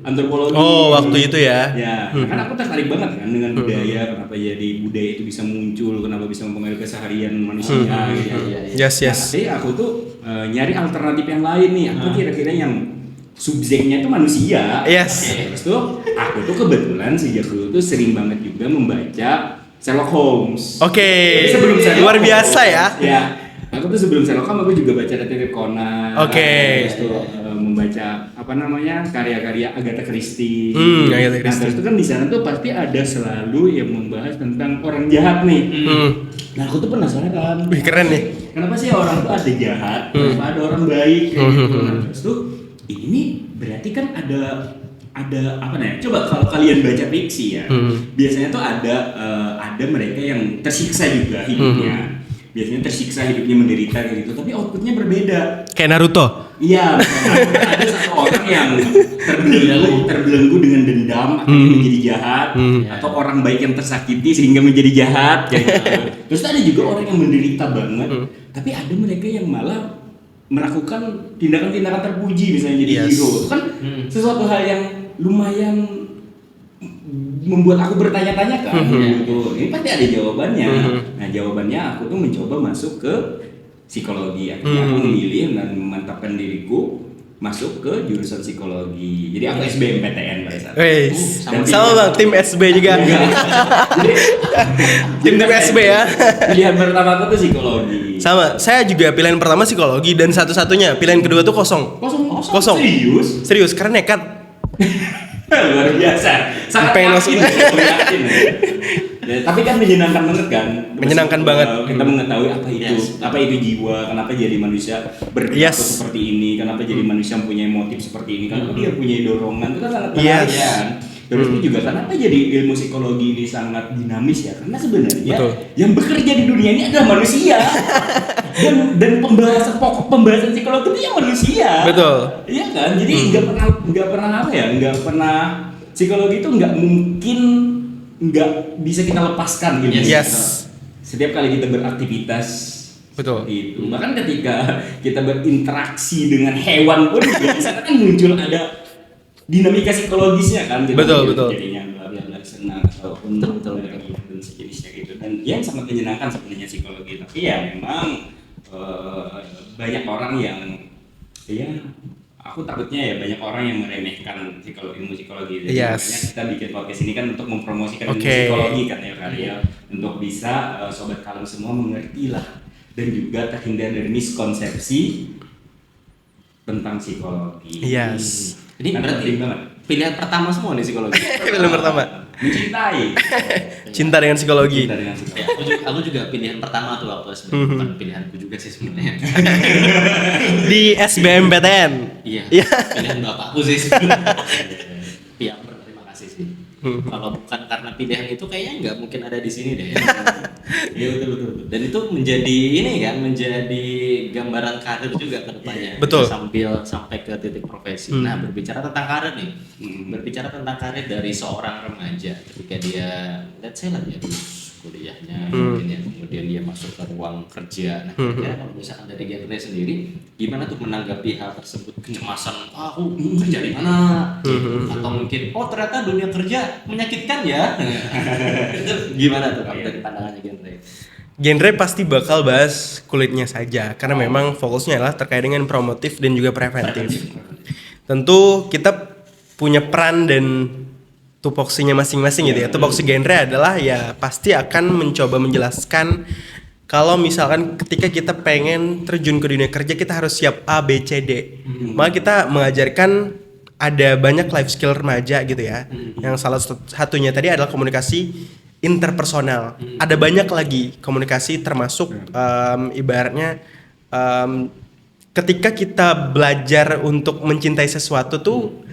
antropologi. Oh, waktu itu ya. Ya, karena aku tertarik banget kan dengan budaya, kenapa jadi budaya itu bisa muncul, kenapa bisa mempengaruhi keseharian manusia gitu. Yes. Tapi aku tuh nyari alternatif yang lain nih. Apa kira-kira yang subjeknya itu manusia. Yes. Terus tuh aku tuh kebetulan sejak dulu tuh sering banget juga membaca Sherlock Holmes. Oke. Sebelum Sherlock Luar biasa ya. Ya. Aku tuh sebelum Sherlock Holmes aku juga baca Detektif Conan. Oke. Terus tuh membaca apa namanya karya-karya Agatha Christie. Agatha Christie. Nah, terus tuh kan di sana tuh pasti ada selalu yang membahas tentang orang jahat nih. Nah, aku tuh penasaran. Wih, keren nih. Kenapa sih orang tuh ada jahat, kenapa ada orang baik kayak gitu. Nah, terus tuh ini berarti kan ada apa namanya? Coba kalau kalian baca fiksi ya, biasanya tuh ada mereka yang tersiksa juga hidupnya. Biasanya tersiksa hidupnya, menderita kayak gitu, tapi outputnya berbeda. Kayak Naruto. Iya, ada satu orang yang terbelenggu dengan dendam akhirnya menjadi jahat, atau orang baik yang tersakiti sehingga menjadi jahat kayak gitu. Terus ada juga orang yang menderita banget, tapi ada mereka yang malah melakukan tindakan-tindakan terpuji, misalnya jadi hero. Itu kan sesuatu hal yang lumayan membuat aku bertanya-tanya kan, gitu. Ini pasti ada jawabannya. Nah, jawabannya aku tuh mencoba masuk ke psikologi. Akhirnya aku memilih dan memantapkan diriku masuk ke jurusan psikologi. Jadi aku SBMPTN pada saat itu. Sama bang, tim SB juga. Tim SB ya. Pilihan pertama aku tuh psikologi. Sama, saya juga pilihan pertama psikologi dan satu-satunya pilihan kedua tuh kosong. Kosong. Serius, karena nekat. Luar biasa. Sangat Pengen yakin. Yakin. Ya, tapi kan menyenangkan banget kan. Menyenangkan banget. Kita mengetahui apa itu jiwa, kenapa jadi manusia berperilaku seperti ini, kenapa jadi manusia punya motif seperti ini, kenapa dia punya dorongan, itu kan sangat menarik kan. Terus itu juga kenapa jadi ilmu psikologi ini sangat dinamis ya? Karena sebenarnya yang bekerja di dunia ini adalah manusia. dan pembahasan psikologi itu ya manusia. Betul. Iya kan? Jadi nggak pernah psikologi itu nggak mungkin nggak bisa kita lepaskan gitu. Yes. Setiap kali kita beraktivitas itu, bahkan ketika kita berinteraksi dengan hewan pun biasanya kan muncul ada dinamika psikologisnya kan. Betul. Jadinya bla senang ataupun betul dan sejenisnya gitu. Dan yang sangat menyenangkan sebenarnya psikologi. Tapi ya memang banyak orang yang aku takutnya ya banyak orang yang meremehkan ilmu psikologi. Jadi makanya kita bikin podcast ini kan untuk mempromosikan ilmu psikologi kan ya, untuk bisa sobat kalem semua mengerti lah dan juga terhindar dari miskonsepsi tentang psikologi. Yes. Ini berarti pilihan pertama semua nih psikologi. Pilihan pertama. Mencintai. Cinta dengan psikologi. Ya, aku juga pilihan pertama tuh waktu SBM. Bukan pilihanku juga sih sebenarnya. Di SBMPTN. Iya. Pilihan bapakku sih. Pihak berterima kasih sih. Kalau bukan karena pilihan itu kayaknya nggak mungkin ada di sini deh. Iya betul. Dan itu menjadi gambaran karir juga ke depannya. Betul. Sampai ke titik profesi. Nah, berbicara tentang karir nih. Berbicara tentang karir dari seorang remaja ketika dia let's say lah dia lulus kuliahnya, kemudian dia masuk ke ruang kerja. Nah, kira-kira kalau misalkan dari genre sendiri, gimana tuh menanggapi hal tersebut? Kecemasan, aku kerja di mana? Atau mungkin, ternyata dunia kerja menyakitkan ya? Itu gimana tuh kalau dari pandangannya genre? Genre pasti bakal bahas kulitnya saja, karena memang fokusnya adalah terkait dengan promotif dan juga preventif. Tentu kita punya peran dan tupoksinya masing-masing gitu ya. Tupoksi genre adalah ya pasti akan mencoba menjelaskan kalau misalkan ketika kita pengen terjun ke dunia kerja kita harus siap A, B, C, D. Maka kita mengajarkan ada banyak life skill remaja gitu ya. Yang salah satunya tadi adalah komunikasi interpersonal. Ada banyak lagi komunikasi termasuk ibaratnya ketika kita belajar untuk mencintai sesuatu tuh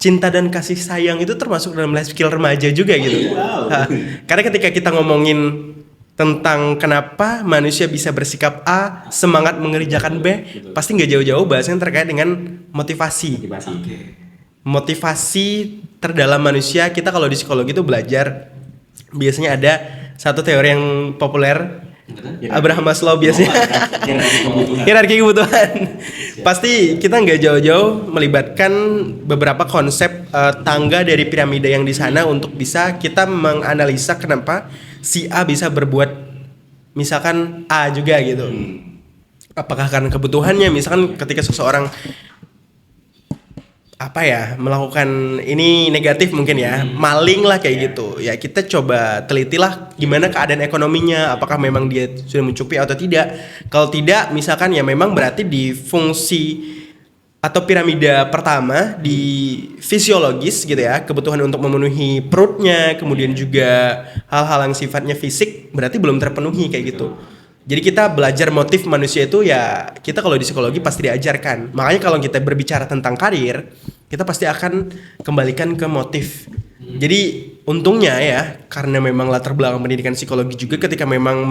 cinta dan kasih sayang itu termasuk dalam life skill remaja juga gitu. Karena ketika kita ngomongin tentang kenapa manusia bisa bersikap A, semangat mengerjakan B, pasti nggak jauh-jauh bahasanya terkait dengan motivasi. Motivasi terdalam manusia. Kita kalau di psikologi itu belajar biasanya ada satu teori yang populer Abraham Maslow biasanya. Hierarki kebutuhan. Pasti kita nggak jauh-jauh melibatkan beberapa konsep tangga dari piramida yang di sana untuk bisa kita menganalisa kenapa si A bisa berbuat misalkan A juga gitu. Apakah karena kebutuhannya, misalkan ketika seseorang melakukan ini negatif mungkin ya, maling lah kayak gitu ya, kita coba telitilah gimana keadaan ekonominya, apakah memang dia sudah mencukupi atau tidak. Kalau tidak misalkan ya memang berarti di fungsi atau piramida pertama di fisiologis gitu ya, kebutuhan untuk memenuhi perutnya, kemudian juga hal-hal yang sifatnya fisik berarti belum terpenuhi kayak gitu. Jadi kita belajar motif manusia itu ya, kita kalau di psikologi pasti diajarkan. Makanya kalau kita berbicara tentang karir, kita pasti akan kembalikan ke motif. Jadi untungnya ya, karena memang latar belakang pendidikan psikologi juga, ketika memang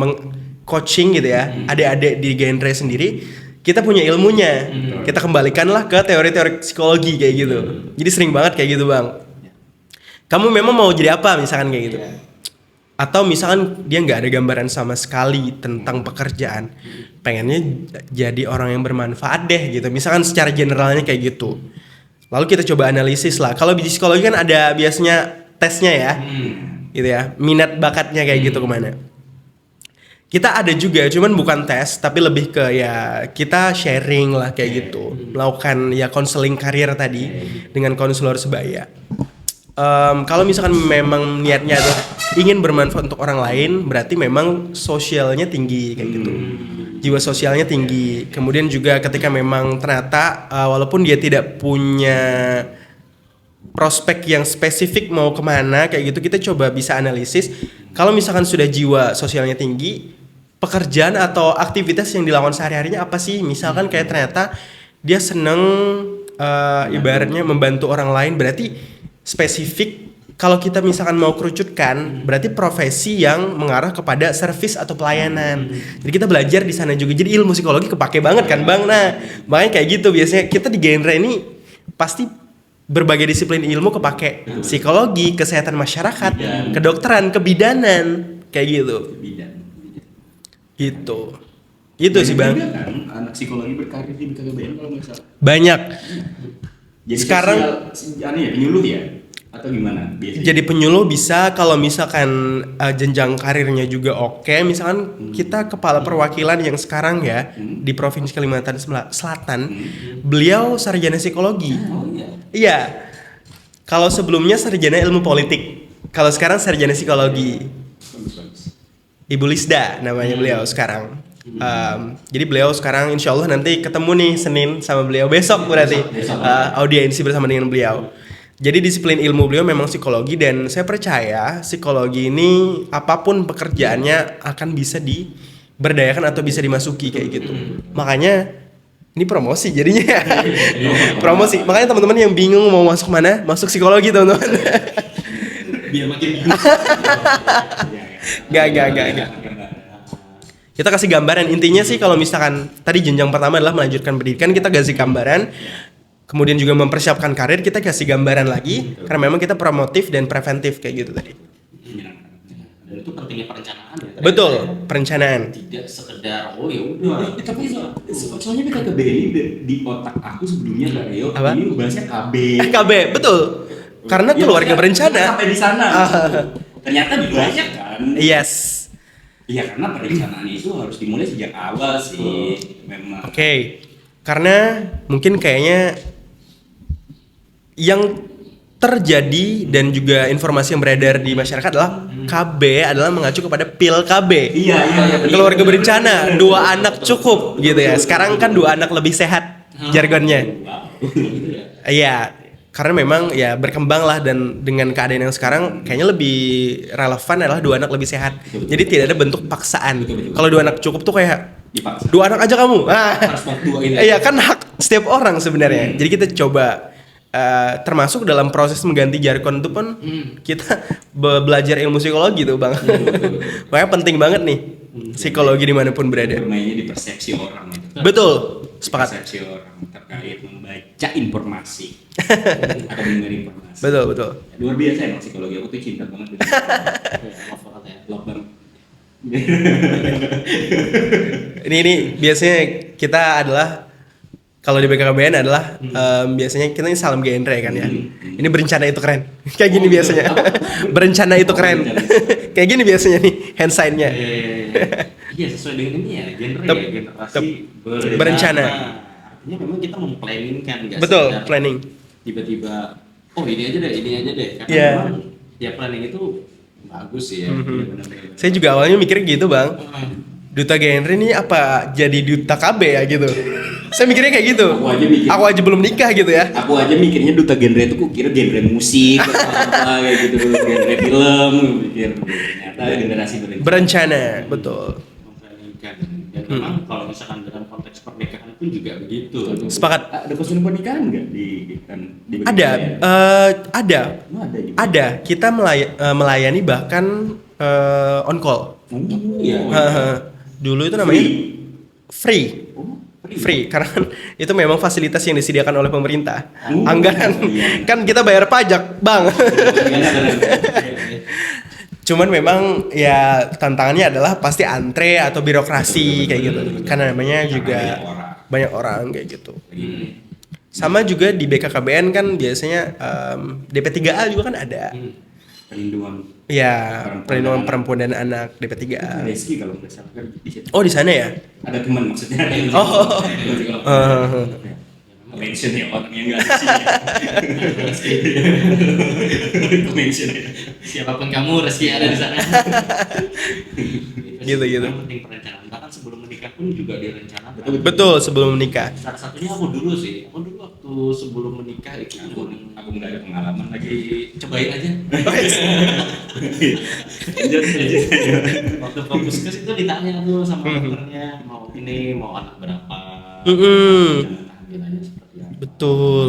coaching gitu ya, adik-adik di genre sendiri, kita punya ilmunya. Kita kembalikanlah ke teori-teori psikologi kayak gitu. Jadi sering banget kayak gitu bang. Kamu memang mau jadi apa misalkan kayak gitu. Atau misalkan dia nggak ada gambaran sama sekali tentang pekerjaan, pengennya jadi orang yang bermanfaat deh gitu. Misalkan secara generalnya kayak gitu. Lalu kita coba analisis lah. Kalau di psikologi kan ada biasanya tesnya ya, gitu ya. Minat bakatnya kayak gitu kemana. Kita ada juga, cuman bukan tes, tapi lebih ke ya kita sharing lah kayak gitu. Melakukan ya konseling karir tadi dengan konselor sebaya. Kalau misalkan memang niatnya tuh ingin bermanfaat untuk orang lain, berarti memang sosialnya tinggi kayak gitu, jiwa sosialnya tinggi. Kemudian juga ketika memang ternyata walaupun dia tidak punya prospek yang spesifik mau kemana kayak gitu, kita coba bisa analisis. Kalau misalkan sudah jiwa sosialnya tinggi, pekerjaan atau aktivitas yang dilakukan sehari-harinya apa sih? Misalkan kayak ternyata dia seneng ibaratnya membantu orang lain, berarti spesifik. Kalau kita misalkan mau kerucutkan, berarti profesi yang mengarah kepada servis atau pelayanan. Jadi kita belajar di sana juga. Jadi ilmu psikologi kepake banget kan bang. Nah makanya kayak gitu biasanya kita di genre ini pasti berbagai disiplin ilmu kepake. Psikologi, kesehatan masyarakat, kedokteran, kebidanan, kayak gitu. Gitu. Itu sih bang. Kan, anak psikologi berkarir di BKKBN kalau nggak salah. Banyak. Jadi sekarang penyuluh ya atau gimana biasanya? Jadi penyuluh bisa kalau misalkan jenjang karirnya juga oke. Misalkan kita kepala perwakilan yang sekarang ya di Provinsi Kalimantan Selatan, beliau sarjana psikologi. Iya. Kalau sebelumnya sarjana ilmu politik, kalau sekarang sarjana psikologi. Ibu Lisda namanya beliau sekarang. Jadi beliau sekarang insya Allah nanti ketemu nih Senin sama beliau, besok berarti audiensi bersama dengan beliau. Jadi disiplin ilmu beliau memang psikologi, dan saya percaya psikologi ini apapun pekerjaannya akan bisa diberdayakan atau bisa dimasuki kayak gitu. Makanya ini promosi jadinya. Promosi. Makanya teman-teman yang bingung mau masuk mana, masuk psikologi teman-teman. Biar makin bingung. Gak. Kita kasih gambaran. Intinya sih kalau misalkan tadi jenjang pertama adalah melanjutkan pendidikan, kita kasih gambaran. Kemudian juga mempersiapkan karir, kita kasih gambaran lagi. Karena memang kita promotif dan preventif kayak gitu tadi. Dan itu pentingnya perencanaan ya. Betul, perencanaan. Tidak sekedar oh ya udah. Tapi soalnya BKKBN ini di otak aku sebelumnya Rio, apa? Ini bahasnya KB. KB, betul. Karena keluarga berencana. Sampai di sana. Ternyata banyak kan. Yes. Iya, karena perencanaan itu harus dimulai sejak awal sih, memang. Oke. Karena mungkin kayaknya yang terjadi dan juga informasi yang beredar di masyarakat adalah KB adalah mengacu kepada pil KB. Iya. Keluarga berencana, 2 anak cukup gitu ya. Sekarang kan 2 anak lebih sehat jargonnya. Iya. Karena memang ya berkembang lah, dan dengan keadaan yang sekarang kayaknya lebih relevan adalah 2 anak lebih sehat. Jadi tidak ada bentuk paksaan. Kalau 2 anak cukup tuh kayak Dipaksa. 2 anak aja kamu. Harus 2 ini. Iya kan hak setiap orang sebenarnya. Jadi kita coba termasuk dalam proses mengganti jargon itu pun kita belajar ilmu psikologi tuh bang. Makanya penting banget nih psikologi dimanapun berada. Bermainnya di persepsi orang. Betul, sepakat. Persepsi orang terkait membaca informasi atau mendengar informasi. Betul. Luar biasa emang psikologi, aku tuh cinta banget. Love banget. Ini biasanya kita adalah kalau di BKKBN adalah biasanya kita ini salam genre kan ya. Ini berencana itu keren. Kayak gini biasanya. Berencana itu keren. Kayak gini biasanya nih hand sign-nya. Iya, sesuai dengan ini ya, genre Tep, ya, generasi tep. Berencana. Artinya memang kita memplanningkan, nggak Betul, sekedar planning. tiba-tiba, oh ini aja deh. Karena Iya. memang ya planning itu bagus sih ya. Benar-benar. Saya juga awalnya mikirnya gitu, Bang. Hmm. Duta genre ini apa jadi duta KB ya gitu. Saya mikirnya kayak gitu. Aku aja mikir. Aku aja belum nikah gitu ya. Aku aja mikirnya duta genre itu kukira genre musik atau apa kayak gitu, genre film, mikir ternyata generasi Berencana, betul. Memplanningkan. Dan memang kalau misalkan dalam konteks pernikahan pun juga begitu. Sepakat. Ada kostum pernikahan nggak di Ada, ada, Oh, ada juga. ada. Kita melayani bahkan on call. Oh, Iya. Dulu itu namanya Free. free. Free karena itu memang fasilitas yang disediakan oleh pemerintah. Oh, Anggaran iya. kan kita bayar pajak, Bang. Cuman memang ya tantangannya adalah pasti antre atau birokrasi kayak gitu. Karena namanya juga banyak orang kayak gitu. Sama juga di BKKBN kan biasanya DP3A juga kan ada. Perlindungan Ya, perlindungan perempuan dan anak DP3A. Reski kalau nggak salah kan di situ. Oh, di sana ya? Ada teman maksudnya. Oh. Mention ya orang yang nggak ada sih. Mention ya. Siapapun kamu, rezeki ada di sana. Gitu. Yang penting perencanaan. Bahkan sebelum menikah pun juga direncanakan. Betul, sebelum menikah. Salah satunya aku dulu sih. Aku dulu waktu sebelum menikah itu Aku nggak ada pengalaman lagi. cobain aja. Lanjut. Waktu fokus ke situ ditanya tuh sama dokternya mau ini mau anak berapa. Tampilannya seperti apa. Betul.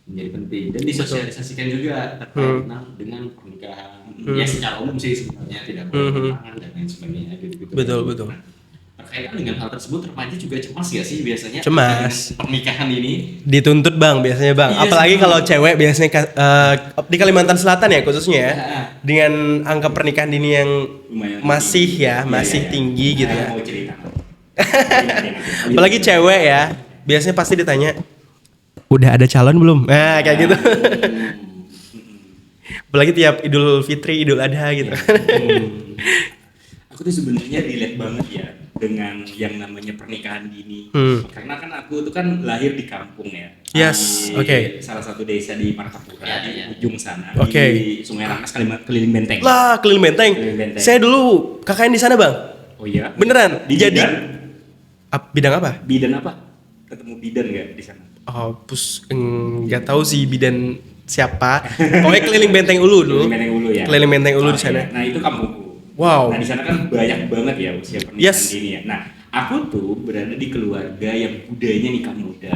Menjadi penting dan disosialisasikan juga terkait dengan pernikahan. Ya secara umum sih sebenarnya tidak bertentangan dan lain sebagainya gitu. Betul. Berkaitan dengan hal tersebut remaja juga cemas gak sih biasanya? Cemas. dengan pernikahan ini. Dituntut Bang biasanya Bang. Iya, Apalagi sih, kalau Bang. cewek biasanya di Kalimantan Selatan ya khususnya ya. Ya. Dengan angka pernikahan dini yang Lumayan masih tinggi. ya, masih tinggi gitu ya. Mau cerita. Apalagi cewek ya, biasanya pasti ditanya, udah ada calon belum? Nah kayak gitu. Apalagi tiap Idul Fitri, Idul Adha gitu. Aku tuh sebenarnya relate banget ya dengan yang namanya pernikahan dini. Karena kan aku tuh kan lahir di kampung ya. Yes, Di oke. Salah satu desa di Martapura Ya, di ya. ujung sana Oke. di Sungai Rangas keliling Benteng. Lah, keliling benteng. Keliling Benteng. Saya dulu KKN di sana Bang. Oh iya. Beneran. Di Jadi bidan, bidang apa? bidan apa? Ketemu bidan nggak di sana? Oh, nggak tahu sih bidan siapa. Pokoknya keliling Benteng Ulu dulu. Keliling Benteng Ulu ya. Keliling Benteng Ulu di Oh, sana. iya. Nah itu kampungku. Wow. Nah di sana kan banyak banget ya usia pernikahan Yes. dini ya. Nah aku tuh berada di keluarga yang budayanya nikah muda.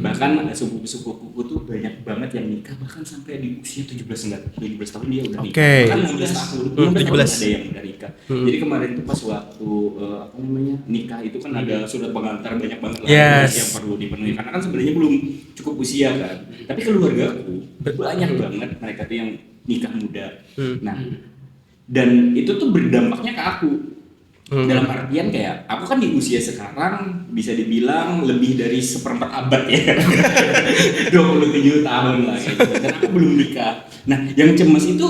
Bahkan sepupu-sepupuku tuh banyak banget yang nikah bahkan sampai di usia 17 tahun dia udah nikah. Oke. Bahkan 16 tahun, 17. tahun ada yang udah nikah. Jadi kemarin tuh pas waktu apa namanya nikah itu kan ada surat pengantar banyak banget lah Yes. yang perlu dipenuhi karena kan sebenarnya belum cukup usia kan. Tapi keluargaku banyak banget mereka tuh yang nikah muda. Nah dan itu tuh berdampaknya ke aku. Dalam artian kayak aku kan di usia sekarang bisa dibilang lebih dari seperempat abad ya 27 tahun lah kayak gitu. Dan aku belum nikah. Nah yang cemas itu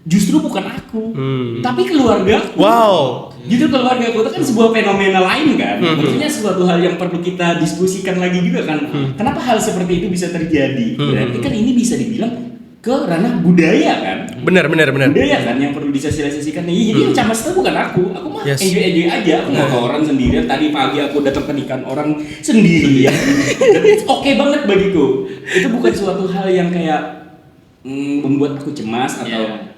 justru bukan aku tapi keluarga aku. Wow. Gitu keluarga aku itu kan sebuah fenomena lain kan. Maksudnya sesuatu hal yang perlu kita diskusikan lagi juga kan. Kenapa hal seperti itu bisa terjadi? Berarti kan ini bisa dibilang ke ranah budaya kan. Benar. Budaya kan yang perlu disosialisasikan. Jadi yang camas itu bukan aku mah Yes. enjoy aja. Aku mau ke orang sendirian. Tadi pagi aku datang ke nikahan orang sendirian. Dan it's oke banget bagiku. Itu bukan suatu hal yang kayak membuat aku cemas atau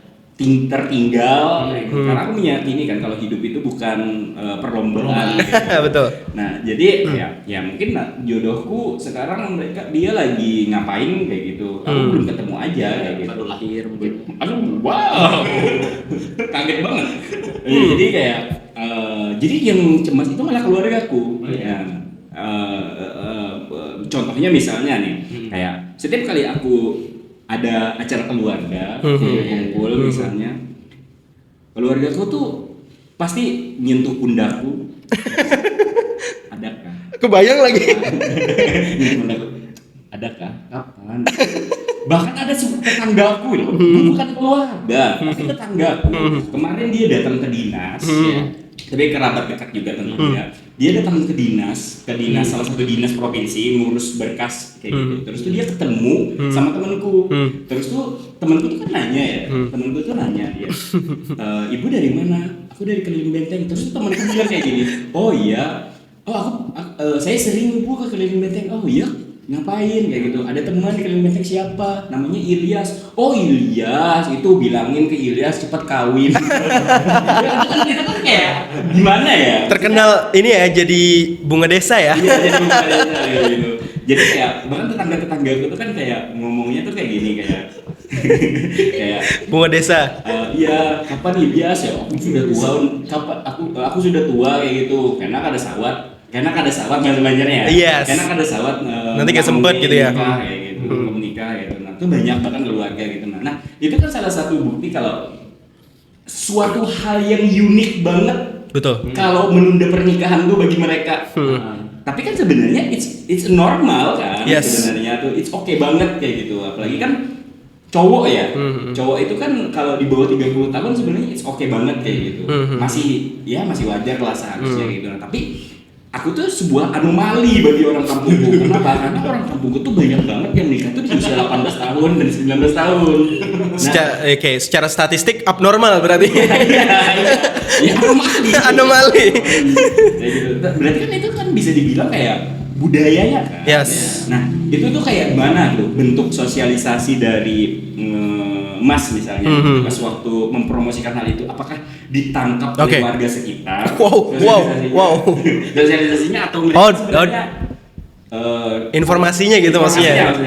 tertinggal. Karena aku meyakini kan kalau hidup itu bukan perlombaan. Betul. Nah, jadi ya mungkin jodohku sekarang dia lagi ngapain kayak gitu. Aku belum ketemu aja kayak gitu. Baru lahir mungkin. Aduh, wow. Kaget banget. Jadi kayak jadi yang cemas itu malah keluargaku. Ya. Contohnya misalnya nih, kayak setiap kali aku ada acara keluarga, kumpul misalnya, Keluargaku tuh pasti nyentuh pundakku. Adakah? Kebayang lagi. Nyentuh pundakku. Adakah? Kapan? Bahkan ada tetanggaku loh, bukan keluarga, tapi tetanggaku. Kemarin dia datang ke dinas, ya. Tapi kerabat dekat juga tentunya. Dia datang ke dinas salah satu dinas provinsi ngurus berkas kayak gitu. Terus tuh dia ketemu sama temanku. Terus tuh temanku tuh kan nanya ya, temanku tuh nanya dia, ibu dari mana? Aku dari Keliling Benteng. Terus tuh temanku bilang kayak gini, oh iya, saya sering bu ke Keliling Benteng. Oh iya, ngapain kayak gitu? Ada teman di Keliling Benteng siapa? Namanya Ilyas. Oh Ilyas, itu bilangin ke Ilyas cepat kawin. Itu kan kayak gimana ya? Terkenal ini ya jadi bunga desa ya. Iya, jadi bunga desa gitu. Jadi kayak bahkan tetangga itu kan kayak ngomongnya tuh kayak gini kayak kayak Bunga desa. iya, kapan Ilyas ya? Aku sudah tua. Kapan aku sudah tua kayak gitu. Karena ada sawat banyak-banyaknya ya. Yes. Karena ada sawat Nanti nggak sempet gitu ya. Nikah kayak gitu, menikah gitu. Nah, itu banyak bahkan keluarga gitu. Nah, itu kan salah satu bukti kalau suatu hal yang unik banget Betul. kalau menunda pernikahan tuh bagi mereka. Tapi kan sebenarnya it's normal kan. Yes. Sebenarnya tuh it's okay banget kayak gitu. Apalagi kan cowok ya. Cowok itu kan kalau di bawah 30 tahun sebenarnya it's okay banget kayak gitu. Masih wajar lah seharusnya gitu. Nah, tapi aku tuh sebuah anomali bagi orang kampungku. Kenapa? Karena orang kampungku tuh banyak banget yang nikah tuh di usia 18 tahun dan 19 tahun. Nah, Secara statistik abnormal berarti. ya anomali. Anomali. Kayak gitu. Berarti kan itu kan bisa dibilang kayak budayanya kan. Yes. Nah, itu tuh kayak mana tuh bentuk sosialisasi dari Mas misalnya pas waktu mempromosikan hal itu, apakah ditangkap oleh warga sekitar? Wow. Sosialisasinya atau mereka sebenarnya informasinya gitu maksudnya.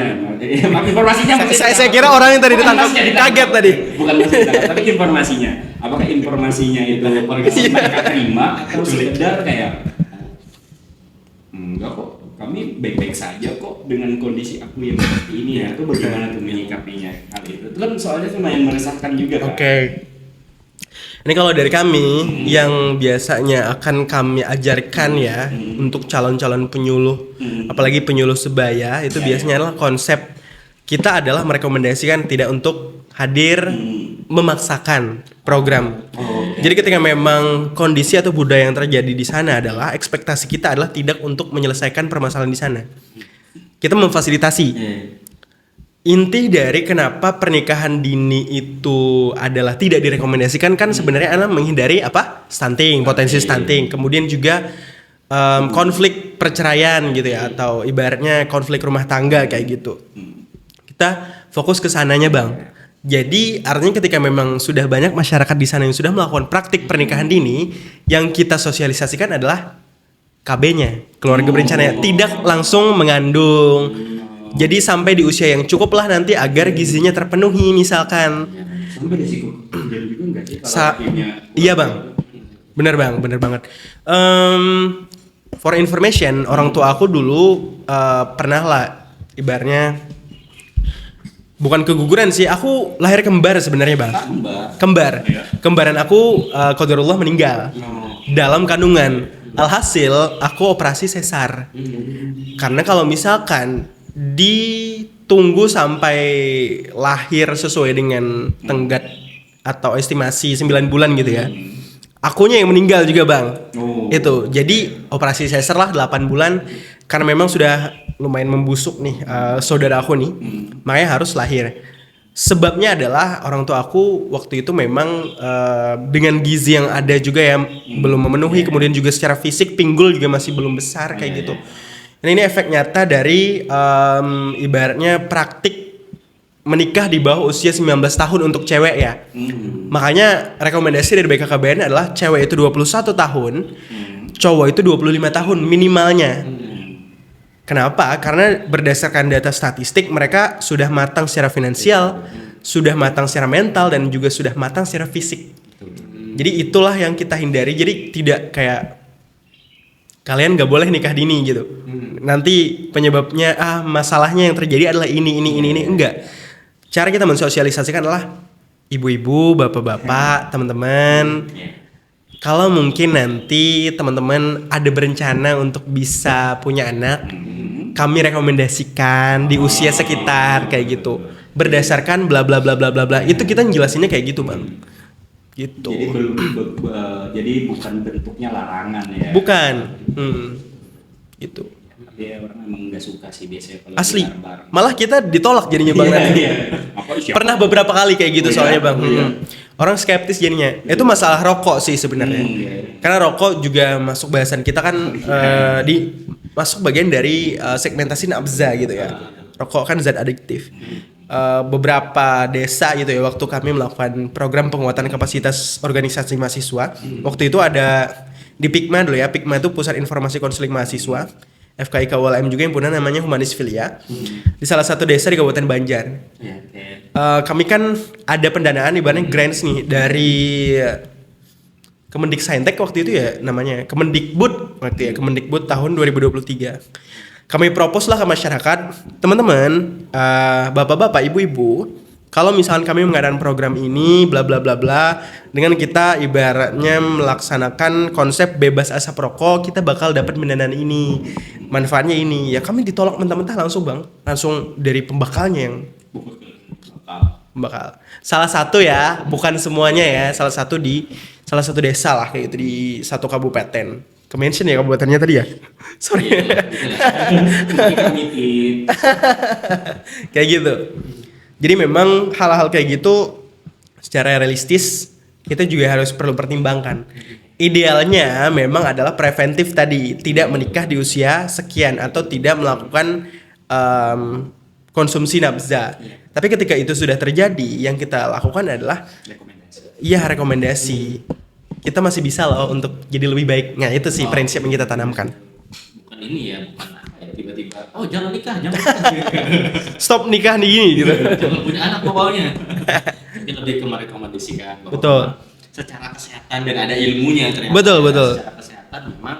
Informasinya Saya kira orang yang tadi ditangkap kaget tadi. Bukan masnya ditangkap, tapi informasinya. Apakah informasinya itu warga mereka terima atau sekedar kayak enggak kok, kami baik-baik saja kok dengan kondisi aku yang seperti ini ya. Itu bagaimana tuh menyikapinya hal itu? Itu kan soalnya lumayan meresahkan juga kan. Ini kalau dari kami yang biasanya akan kami ajarkan ya untuk calon-calon penyuluh, apalagi penyuluh sebaya itu biasanya adalah konsep kita adalah merekomendasikan tidak untuk hadir memaksakan program. Jadi ketika memang kondisi atau budaya yang terjadi di sana adalah ekspektasi kita adalah tidak untuk menyelesaikan permasalahan di sana. Kita memfasilitasi. Inti dari kenapa pernikahan dini itu adalah tidak direkomendasikan kan sebenarnya adalah menghindari apa? Stunting, potensi stunting. Kemudian juga konflik perceraian gitu ya, atau ibaratnya konflik rumah tangga kayak gitu. Kita fokus ke sananya, Bang. Jadi artinya ketika memang sudah banyak masyarakat di sana yang sudah melakukan praktik pernikahan dini, yang kita sosialisasikan adalah KB-nya, keluarga berencana, tidak langsung mengandung. Jadi sampai di usia yang cukup lah nanti agar gizinya terpenuhi misalkan. Sampai risiko kejadian juga enggak sih? Iya bang, bener banget. For information, orang tua aku dulu pernah lah, ibaratnya bukan keguguran sih, aku lahir kembar sebenarnya bang. Kembar. Kembaran aku qadarullah meninggal dalam kandungan. Alhasil aku operasi sesar. Karena kalau misalkan ditunggu sampai lahir sesuai dengan tenggat atau estimasi 9 bulan gitu ya. Akunya yang meninggal juga bang. Itu jadi operasi sesar lah 8 bulan. Karena memang sudah lumayan membusuk nih saudara aku nih. Makanya harus lahir. Sebabnya adalah orang tua aku waktu itu memang dengan gizi yang ada juga ya belum memenuhi. Kemudian juga secara fisik pinggul juga masih belum besar kayak gitu. Dan ini efek nyata dari ibaratnya praktik menikah di bawah usia 19 tahun untuk cewek ya. Makanya rekomendasi dari BKKBN adalah cewek itu 21 tahun, cowok itu 25 tahun minimalnya. Kenapa? Karena berdasarkan data statistik mereka sudah matang secara finansial, sudah matang secara mental, dan juga sudah matang secara fisik. Jadi itulah yang kita hindari. Jadi tidak kayak kalian gak boleh nikah dini gitu. Nanti penyebabnya masalahnya yang terjadi adalah ini enggak. Cara kita mensosialisasikan adalah ibu-ibu, bapak-bapak, teman-teman, kalau mungkin nanti teman-teman ada berencana untuk bisa punya anak, kami rekomendasikan di usia sekitar kayak gitu. Berdasarkan bla bla bla bla bla bla. Itu kita jelasinnya kayak gitu, Bang. Gitu. Jadi bukan bentuknya larangan ya. Bukan. Gitu. Tapi ya orang emang nggak suka sih biasanya kalau Asli. bareng-bareng. Malah kita ditolak jadinya, Bang. nanti. Pernah beberapa kali kayak gitu soalnya, Bang. Orang skeptis jadinya. Itu masalah rokok sih sebenarnya. Karena rokok juga masuk bahasan kita kan masuk bagian dari segmentasi nafza gitu ya. Rokok kan zat adiktif. Beberapa desa gitu ya, waktu kami melakukan program penguatan kapasitas organisasi mahasiswa, waktu itu ada di Pikma dulu ya. Pikma itu Pusat Informasi Konseling Mahasiswa. FKIK ULM juga yang punya namanya Humanis Filia. Di salah satu desa di Kabupaten Banjar. Kami kan ada pendanaan ibaratnya grants nih dari Kemendiksaintek waktu itu ya namanya, Kemendikbud waktu ya, Kemendikbud tahun 2023. Kami propose lah ke masyarakat, teman-teman, bapak-bapak, ibu-ibu, kalau misalkan kami mengadakan program ini, bla bla bla bla, dengan kita ibaratnya melaksanakan konsep bebas asap rokok, kita bakal dapat pendanaan ini, manfaatnya ini. Ya kami ditolak mentah-mentah langsung, Bang, langsung dari pembakalnya yang pembakal. Salah satu ya, bukan semuanya ya, salah satu desa lah kayak gitu di satu kabupaten. Ke-mention ya kabupatennya tadi ya? Sorry. Kayak gitu. Jadi memang hal-hal kayak gitu secara realistis kita juga harus perlu pertimbangkan. Idealnya memang adalah preventif tadi, tidak menikah di usia sekian atau tidak melakukan konsumsi nafza. Tapi ketika itu sudah terjadi, yang kita lakukan adalah rekomendasi. Kita masih bisa loh untuk jadi lebih baik. Nah itu sih prinsip yang kita tanamkan. Bukan ini ya, bukan apa ya, tiba-tiba jangan nikah. Stop nikah nih gini gitu. Jangan punya anak pokoknya. Jadi lebih ke merekomendasikan bahwa Betul. secara kesehatan dan ada ilmunya ternyata. Betul. Secara kesehatan memang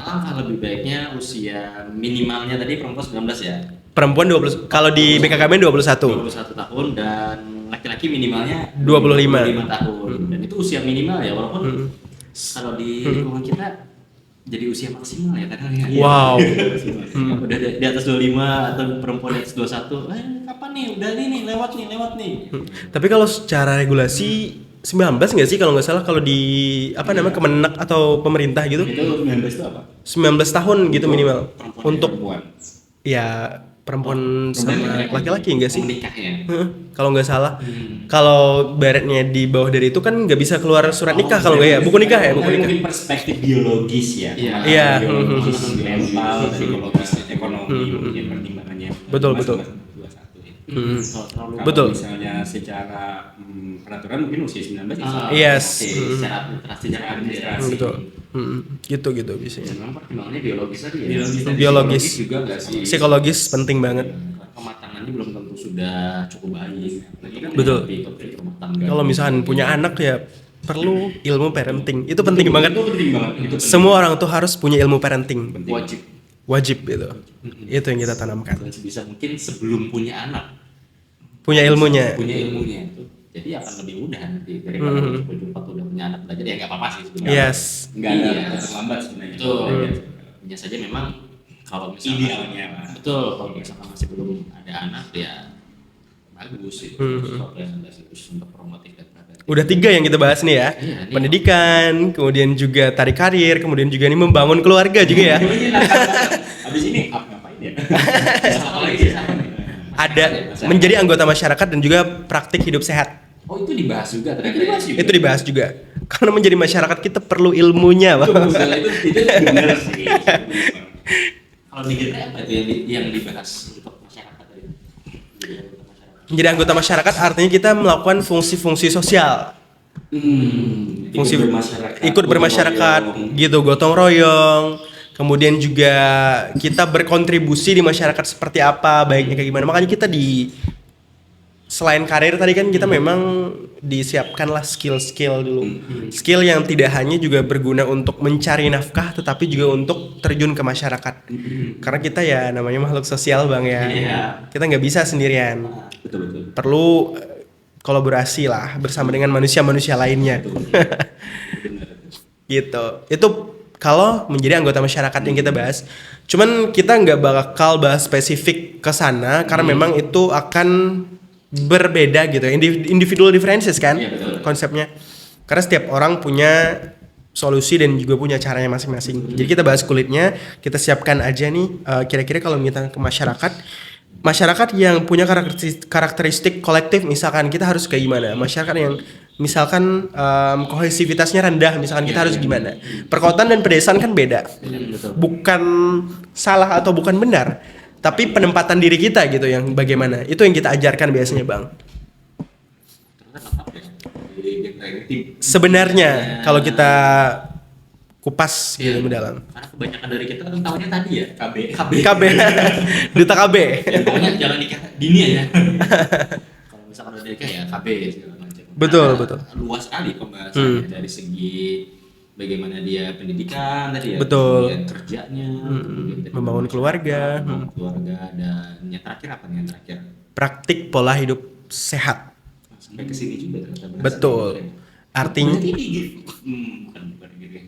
alangkah lebih baiknya usia minimalnya tadi perempuan 19 ya. Perempuan 20, kalau di BKKBN 21 tahun dan laki-laki minimalnya 25 tahun. Dan itu usia minimal ya, walaupun kalau di lingkungan kita jadi usia maksimal ya kadang ya. Wow. Udah di atas 25 atau perempuan di atas 21, kapan nih? Udah nih, lewat nih. Tapi kalau secara regulasi 19 nggak sih kalau nggak salah, kalau di Kemenak atau pemerintah gitu? Itu 19 itu apa? 19 tahun gitu minimal. Untuk perempuan. ya perempuan sama laki-laki enggak sih? Menikahnya. Kalau nggak salah. Kalau baratnya di bawah dari itu kan nggak bisa keluar surat nikah kalau nggak ya? Buku nikah ya, buku nikah. Mungkin perspektif biologis ya. Iya. Biologis, mental, psikologis, ekonomi mungkin pertimbangannya. Betul. Kalau misalnya secara peraturan mungkin usia 19 Yes. Secara administrasi. Betul. Gitu bisa. Memang pertimbangannya biologis tadi ya. Biologis. Juga nggak sih? Psikologis penting banget. Kematangannya belum tentu sudah cukup baik. Nanti kan Betul. lebih ke rumah tangga. Kalau misalkan punya anak ya perlu ilmu parenting. Itu penting banget. Itu penting banget. Semua orang tuh harus punya ilmu parenting. Wajib Itu. Itu yang kita tanamkan. dan sebisa mungkin sebelum punya anak. Punya ilmunya. Itu. Jadi akan lebih mudah nanti daripada cepat udah punya anak belajar ya nggak apa-apa sih sebenarnya. Yes. Nggak ada kata terlambat sebenarnya. Betul. Hanya saja memang kalau misalnya Idealnya. betul, kalau misalkan masih belum ada anak ya bagus itu. Sesuatu yang khusus untuk promotif dan preventif. Udah 3 yang kita bahas nih ya. Iya, nih. Pendidikan, kemudian juga tarik karir, kemudian juga ini membangun keluarga juga ya. Habis ini ngapain ya? Apa lagi sih sama nih? Ada menjadi anggota masyarakat dan juga praktik hidup sehat. Oh itu dibahas juga ternyata. Itu dibahas juga. Karena menjadi masyarakat kita perlu ilmunya, Bang. Itu benar sih. Kalau di kita apa itu yang dibahas untuk masyarakat tadi? Menjadi anggota masyarakat artinya kita melakukan fungsi-fungsi sosial. Fungsi ikut bermasyarakat gitu, gotong royong. Kemudian juga kita berkontribusi di masyarakat seperti apa, baiknya kayak gimana. Makanya kita selain karir tadi kan kita memang disiapkanlah skill-skill dulu. Skill yang tidak hanya juga berguna untuk mencari nafkah, tetapi juga untuk terjun ke masyarakat. Karena kita ya namanya makhluk sosial, Bang ya. Kita nggak bisa sendirian. Betul. Perlu kolaborasi lah bersama dengan manusia-manusia lainnya. Gitu. Itu kalau menjadi anggota masyarakat yang kita bahas. Cuman kita nggak bakal bahas spesifik ke sana karena memang itu akan berbeda gitu. Individual differences kan konsepnya. Karena setiap orang punya solusi dan juga punya caranya masing-masing. Jadi kita bahas kulitnya, kita siapkan aja nih kira-kira kalau kita ke masyarakat yang punya karakteristik kolektif, misalkan kita harus kayak gimana? Masyarakat yang misalkan kohesivitasnya rendah, misalkan kita harus gimana? Perkotaan dan pedesaan kan beda. Bukan salah atau bukan benar, tapi penempatan diri kita gitu yang bagaimana. Itu yang kita ajarkan biasanya, Bang. Sebenarnya kalau kita kupas gitu mendalam. Karena kebanyakan dari kita kan tahunya tadi ya KB. Duta KB. Ya, pokoknya jangan nikah dini aja. Kalau misalkan udah nikah ya KB segala macam. Betul. Luas sekali pembahasannya dari segi bagaimana dia pendidikan tadi ya, betul. Kemudian kerjanya, kemudian membangun keluarga, dan yang terakhir apa nih yang terakhir? Praktik pola hidup sehat. Sampai ke sini juga ternyata. Betul. Artinya bukan gigi.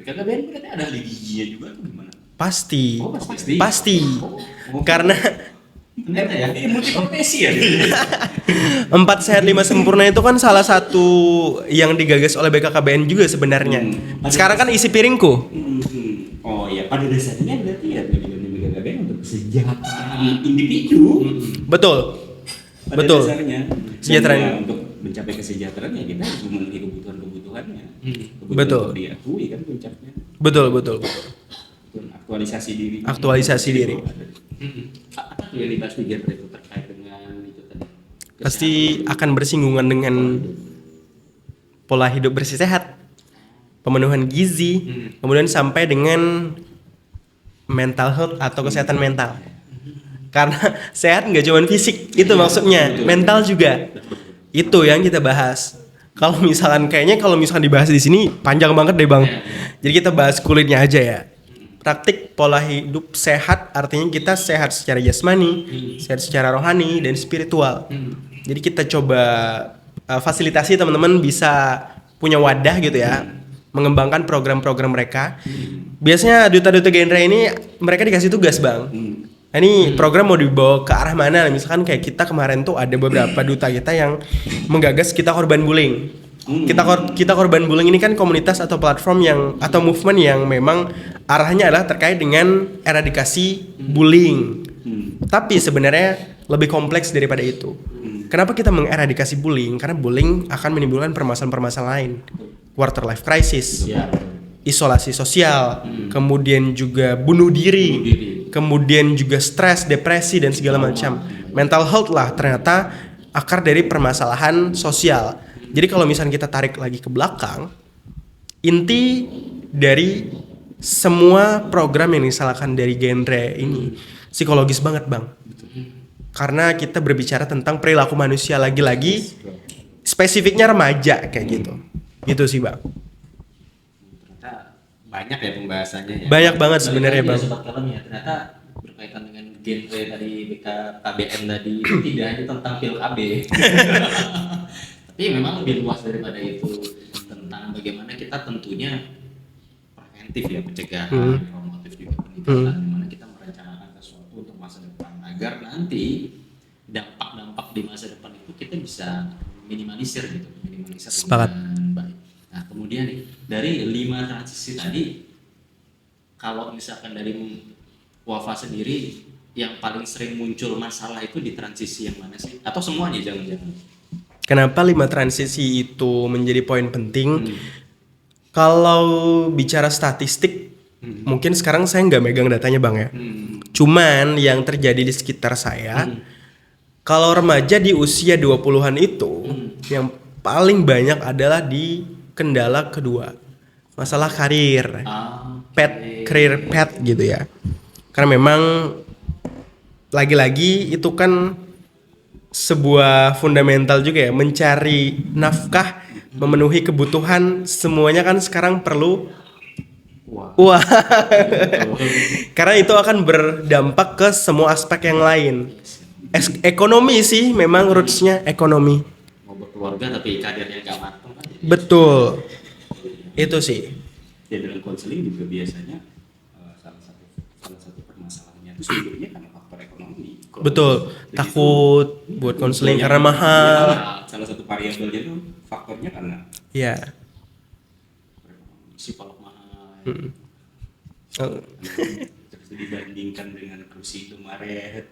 BKKBN berarti ada ahli giginya juga atau gimana? Pasti. Oh, pasti. Pasti. Karena ternyata ya, multiprofesi ya. 4 sehat 5 sempurna itu kan salah satu yang digagas oleh BKKBN juga sebenarnya. Sekarang kan isi piringku. Oh iya, pada dasarnya berarti ya BKKBN untuk kesejahteraan individu. Betul. Pada dasarnya. Kesejahteraan. Untuk mencapai kesejahteraan ya kita harus memenuhi kebutuhannya. Betul. Diakui kan puncaknya. Betul. Aktualisasi diri. Apa tuh yang dibahas di genre itu terkait dengan itu tadi? Pasti akan bersinggungan dengan pola hidup bersih sehat, pemenuhan gizi, kemudian sampai dengan mental health atau kesehatan mental. Karena sehat nggak cuma fisik, itu maksudnya, mental juga. Itu yang kita bahas. Kalau misalkan dibahas di sini panjang banget deh, Bang. Jadi kita bahas kulitnya aja ya. Praktik pola hidup sehat artinya kita sehat secara jasmani, sehat secara rohani dan spiritual. Jadi kita coba fasilitasi teman-teman bisa punya wadah gitu ya, mengembangkan program-program mereka. Biasanya duta-duta genre ini mereka dikasih tugas, Bang. Nah, ini program mau dibawa ke arah mana? Misalkan kayak kita kemarin tuh ada beberapa duta kita yang menggagas kita korban bullying. Kita korban bullying ini kan komunitas atau platform atau movement yang memang arahnya adalah terkait dengan eradikasi bullying. Tapi sebenarnya lebih kompleks daripada itu. Kenapa kita mengeradikasi bullying? Karena bullying akan menimbulkan permasalahan-permasalahan lain. Quarter life crisis, isolasi sosial, kemudian juga bunuh diri, kemudian juga stres, depresi dan segala macam. Mental health lah ternyata akar dari permasalahan sosial. Jadi kalau misalnya kita tarik lagi ke belakang, inti dari semua program yang disalahkan dari genre ini psikologis banget, Bang. Karena kita berbicara tentang perilaku manusia, lagi-lagi spesifiknya remaja kayak gitu. Gitu sih, Bang. Ternyata banyak ya pembahasannya ya. Banyak banget sebenarnya, Bang. Sobat Kalem ya, ternyata berkaitan dengan genre tadi BKKBN tadi itu tidak hanya tentang pil KB. Tapi memang lebih luas daripada itu, tentang bagaimana kita tentunya preventif ya, pencegahan, promotif juga pendidikan, bagaimana kita merencanakan sesuatu untuk masa depan agar nanti dampak-dampak di masa depan itu kita bisa minimalisir Sepakat. dengan baik. Nah kemudian nih dari 5 transisi tadi, kalau misalkan dari Wafa sendiri yang paling sering muncul masalah itu di transisi yang mana sih? Atau semuanya jangan-jangan? Kenapa 5 transisi itu menjadi poin penting? Kalau bicara statistik, mungkin sekarang saya nggak megang datanya, Bang ya. Cuman yang terjadi di sekitar saya, kalau remaja di usia 20-an itu, yang paling banyak adalah di kendala kedua, masalah karir, career path gitu ya. Karena memang lagi-lagi itu kan sebuah fundamental juga ya, mencari nafkah, memenuhi kebutuhan, semuanya kan sekarang perlu uang. Karena itu akan berdampak ke semua aspek yang lain. Ekonomi sih memang rootsnya ekonomi. Mau keluarga tapi kadernya nggak matang kan. Betul. Itu sih. Ya dalam konseling juga biasanya salah satu permasalahannya itu sebetulnya karena faktor ekonomi. Betul. Jadi Takut buat konseling karena mahal. Salah satu variabelnya itu faktornya karena Iya. Psikolog mahal. terus dibandingkan dengan kursi Indomaret.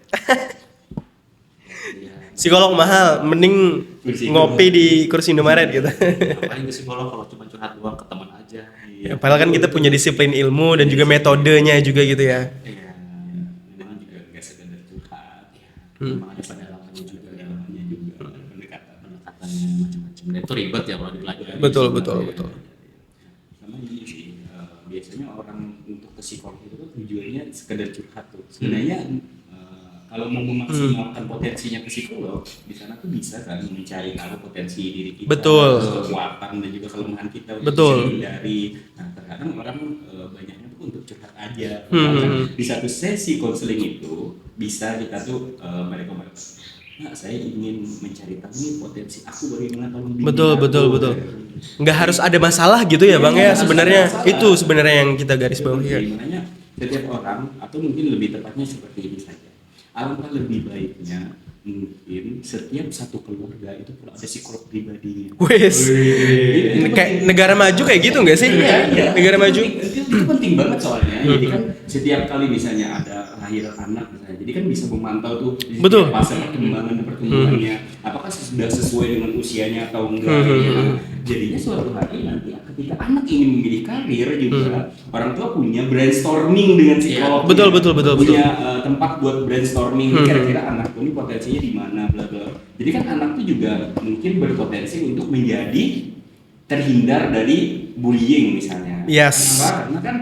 Ya. Psikolog mahal, mending Kursi ngopi di kursi Indomaret gitu. Ngapain ke psikolog kalau cuma curhat doang ke teman aja. Ya, padahal kan kita punya disiplin ilmu dan juga metodenya juga gitu ya. Iya. Memang juga nggak sekedar curhat. Memang ada pendalamannya juga ya. Namanya juga pendekatan. Pendekatannya macam-macam. Dan itu ribet ya kalau dipelajari. Betul. Sama ini sih biasanya orang untuk ke psikolog itu kan tujuannya sekedar curhat tuh. Sebenarnya kalau mau memaksimalkan potensinya ke psikolog, di sana tuh bisa kan mencari tahu potensi diri kita, Betul. kekuatan dan juga kelemahan kita untuk Betul. bisa hindari. Nah, terkadang orang banyaknya tuh untuk curhat aja. Karena di satu sesi konseling itu bisa kita tuh mereka nah, saya ingin mencari tahu nih potensi aku bagaimana kalau Betul. Nggak harus ada masalah gitu ya Bang ya sebenarnya. Itu sebenarnya yang kita garis bawahi ya. Makanya setiap orang atau mungkin lebih tepatnya seperti ini saja. Alangkah lebih baiknya mungkin setiap satu keluarga itu perlu ada psikolog pribadinya. Wes. Kayak negara maju kayak gitu nggak sih? Iya. Negara maju. Itu penting banget soalnya. Jadi kan setiap kali misalnya ada lahir anak misalnya, jadi kan bisa memantau tuh di Betul. setiap fase perkembangan dan pertumbuhannya. Apakah sudah sesuai dengan usianya atau enggak? Ya. Jadinya suatu hari nanti ketika anak ingin memilih karir juga orang tua punya brainstorming dengan psikolog. Betul. Punya tempat buat brainstorming kira-kira anak ini potensinya di mana bla bla. Jadi kan anak tuh juga mungkin berpotensi untuk menjadi terhindar dari bullying misalnya. Yes. Kenapa? Karena kan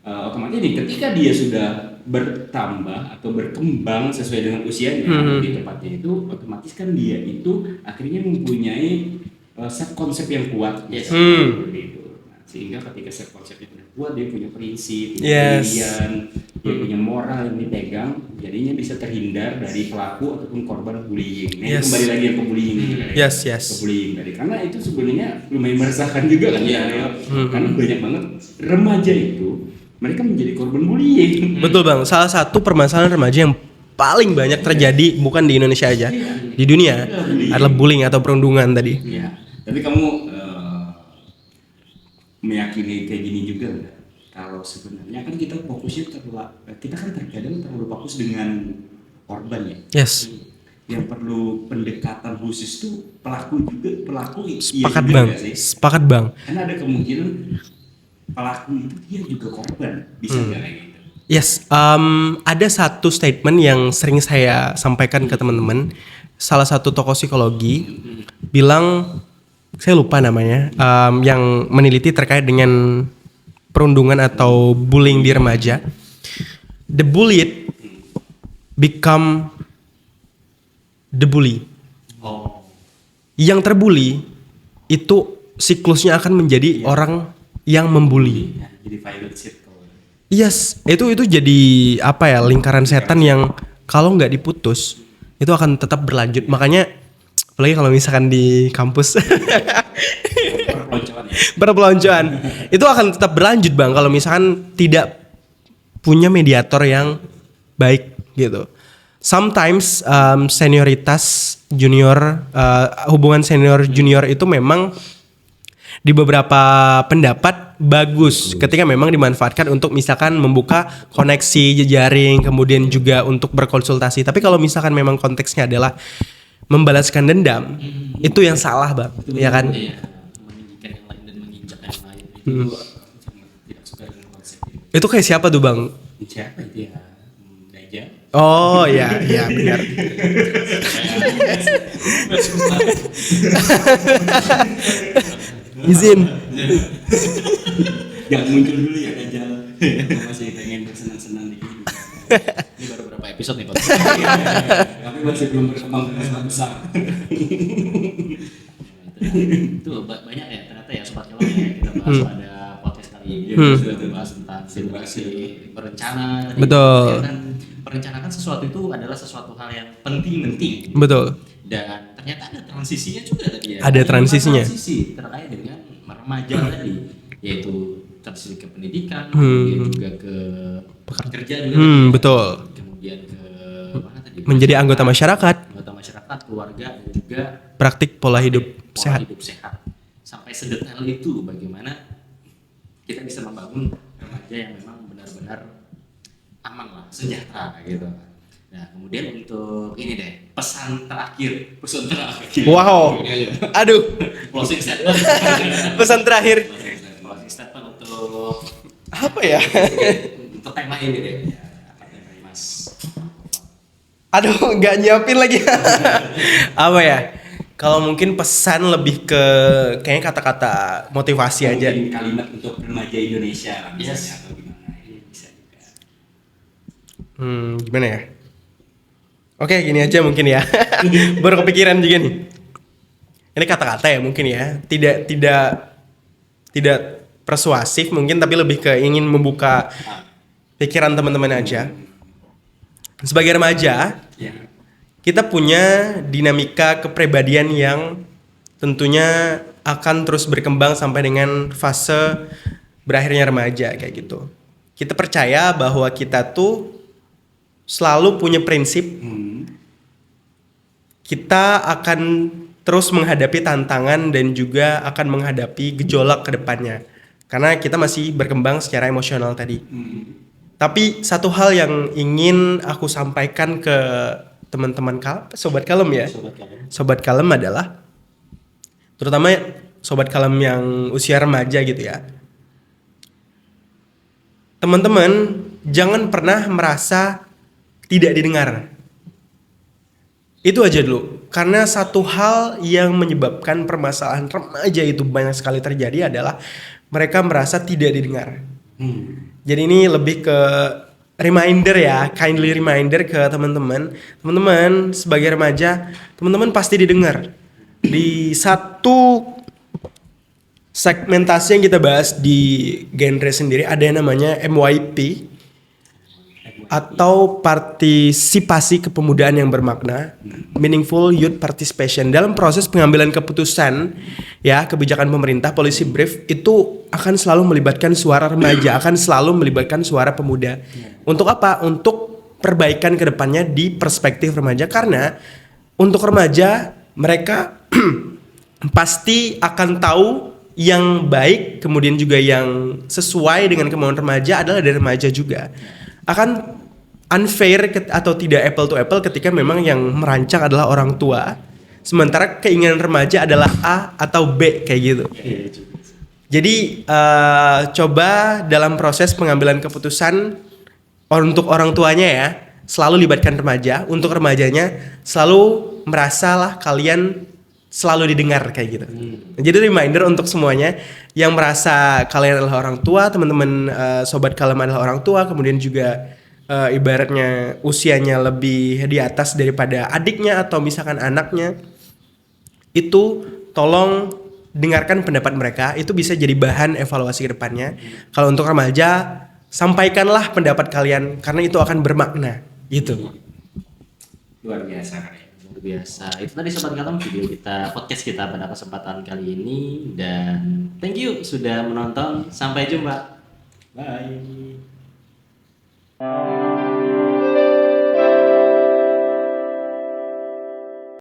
otomatis nih ketika dia sudah bertambah atau berkembang sesuai dengan usianya di tempatnya itu otomatis kan dia itu akhirnya mempunyai set konsep yang kuat. Yes. Seperti itu. Nah, sehingga ketika set konsepnya sudah kuat dia punya prinsip, punya pendirian, dia punya moral yang dipegang, jadinya bisa terhindar dari pelaku ataupun korban bullying. Nah, Yes. kembali lagi ke bullying. Yes. Ke bullying tadi karena itu sebenarnya lumayan meresahkan juga kan ya. Karena banyak banget remaja itu mereka menjadi korban bullying. Betul Bang. Salah satu permasalahan remaja yang paling banyak terjadi bukan di Indonesia aja, di dunia adalah bullying atau perundungan tadi. Iya. Tapi kamu meyakini kayak gini juga nggak? Kalau sebenarnya kan kita fokusnya kita kan terkadang terlalu fokus dengan korban ya. Yes. Yang perlu pendekatan khusus tuh pelaku Sepakat juga Bang. nggak sih? Sepakat Bang. Karena ada kemungkinan pelaku itu dia juga korban, bisa nggak kayak gitu? Yes, ada satu statement yang sering saya sampaikan ke teman-teman. Salah satu tokoh psikologi bilang, saya lupa namanya, yang meneliti terkait dengan perundungan atau bullying di remaja. The bullied become the bully. Oh. Yang terbully itu siklusnya akan menjadi orang yang membuli. Ya, jadi violent circle. Yes, itu jadi apa ya, lingkaran setan yang kalau nggak diputus itu akan tetap berlanjut. Makanya apalagi kalau misalkan di kampus Perpeloncoan ya. perpeloncoan itu akan tetap berlanjut Bang kalau misalkan tidak punya mediator yang baik gitu. Sometimes senioritas junior, hubungan senior junior itu memang di beberapa pendapat bagus ketika memang dimanfaatkan untuk misalkan membuka koneksi jejaring, kemudian juga untuk berkonsultasi. Tapi kalau misalkan memang konteksnya adalah membalaskan dendam, itu yang salah Bang, ya kan? Iya. Meninggikan yang lain dan menginjak yang lain itu sangat tidak suka dengan konsep itu. Itu kayak siapa tuh Bang? Siapa itu ya? Daja. Oh ya benar. Izin. Jangan muncul dulu ya Dajjal. Aku masih pengen bersenang-senang di hidup. Ini baru berapa episode nih Pak? Tapi masih belum berkembang besar. Itu banyak ya ternyata ya sobat nyelong ya kita bahas pada podcast kali ini. Sudah bahas tentang simulasi berencana. Tadi. Betul. Ya kan, merencanakan sesuatu itu adalah sesuatu hal yang penting. Betul. Dan ternyata ada transisinya juga tadi ya. Ada transisinya. Transisi terkait dengan remaja tadi, yaitu transisi ke pendidikan, kemudian juga ke pekerja juga, Betul. kemudian ke mana tadi? Menjadi anggota masyarakat, Keluarga, dan juga praktik pola hidup pola sehat. hidup sehat. Sampai sedetail itu bagaimana kita bisa membangun remaja yang memang benar-benar aman lah, sejahtera gitu. Nah, kemudian untuk ini deh, pesan terakhir. Wow. Aduh, Closing statement. pesan terakhir. Closing statement untuk Apa ya? untuk tema ini deh. Ya, apa tema Mas? Aduh, nggak nyiapin lagi. Apa ya? Kalau mungkin pesan lebih ke kayaknya kata-kata motivasi aja. Mungkin kalimat untuk remaja Indonesia lah misalnya, Yes. atau gimana, ini bisa juga. Gimana ya? Oke, gini aja mungkin ya. Baru kepikiran juga nih. Ini kata-kata ya mungkin ya. Tidak persuasif mungkin, tapi lebih ke ingin membuka pikiran teman-teman aja. Sebagai remaja, Ya. kita punya dinamika kepribadian yang tentunya akan terus berkembang sampai dengan fase berakhirnya remaja kayak gitu. Kita percaya bahwa kita tuh selalu punya prinsip, kita akan terus menghadapi tantangan dan juga akan menghadapi gejolak ke depannya. Karena kita masih berkembang secara emosional tadi. Tapi satu hal yang ingin aku sampaikan ke teman-teman sobat kalem ya. Sobat kalem adalah terutama sobat kalem yang usia remaja gitu ya. Teman-teman jangan pernah merasa tidak didengar. Itu aja dulu. Karena satu hal yang menyebabkan permasalahan remaja itu banyak sekali terjadi adalah mereka merasa tidak didengar. Jadi ini lebih ke reminder ya, kindly reminder ke teman-teman. Teman-teman sebagai remaja, teman-teman pasti didengar. Di satu segmentasi yang kita bahas di genre sendiri ada yang namanya MYP atau partisipasi kepemudaan yang bermakna, meaningful youth participation. Dalam proses pengambilan keputusan ya, kebijakan pemerintah, policy brief itu akan selalu melibatkan suara remaja, akan selalu melibatkan suara pemuda. Untuk apa? Untuk perbaikan ke depannya di perspektif remaja, karena untuk remaja mereka pasti akan tahu yang baik, kemudian juga yang sesuai dengan kemauan remaja adalah dari remaja juga. Akan unfair atau tidak apple to apple ketika memang yang merancang adalah orang tua, sementara keinginan remaja adalah A atau B kayak gitu. Jadi coba dalam proses pengambilan keputusan untuk orang tuanya ya, selalu libatkan remaja. Untuk remajanya selalu merasalah kalian selalu didengar kayak gitu. Jadi reminder untuk semuanya yang merasa kalian adalah orang tua, teman-teman sobat kalem adalah orang tua, kemudian juga ibaratnya usianya lebih di atas daripada adiknya atau misalkan anaknya, itu tolong dengarkan pendapat mereka, itu bisa jadi bahan evaluasi ke depannya. Kalau untuk remaja, sampaikanlah pendapat kalian karena itu akan bermakna gitu. Luar biasa. Luar biasa. Itu tadi sobat kalem video kita, podcast kita pada kesempatan kali ini, dan thank you sudah menonton. Sampai jumpa. Bye.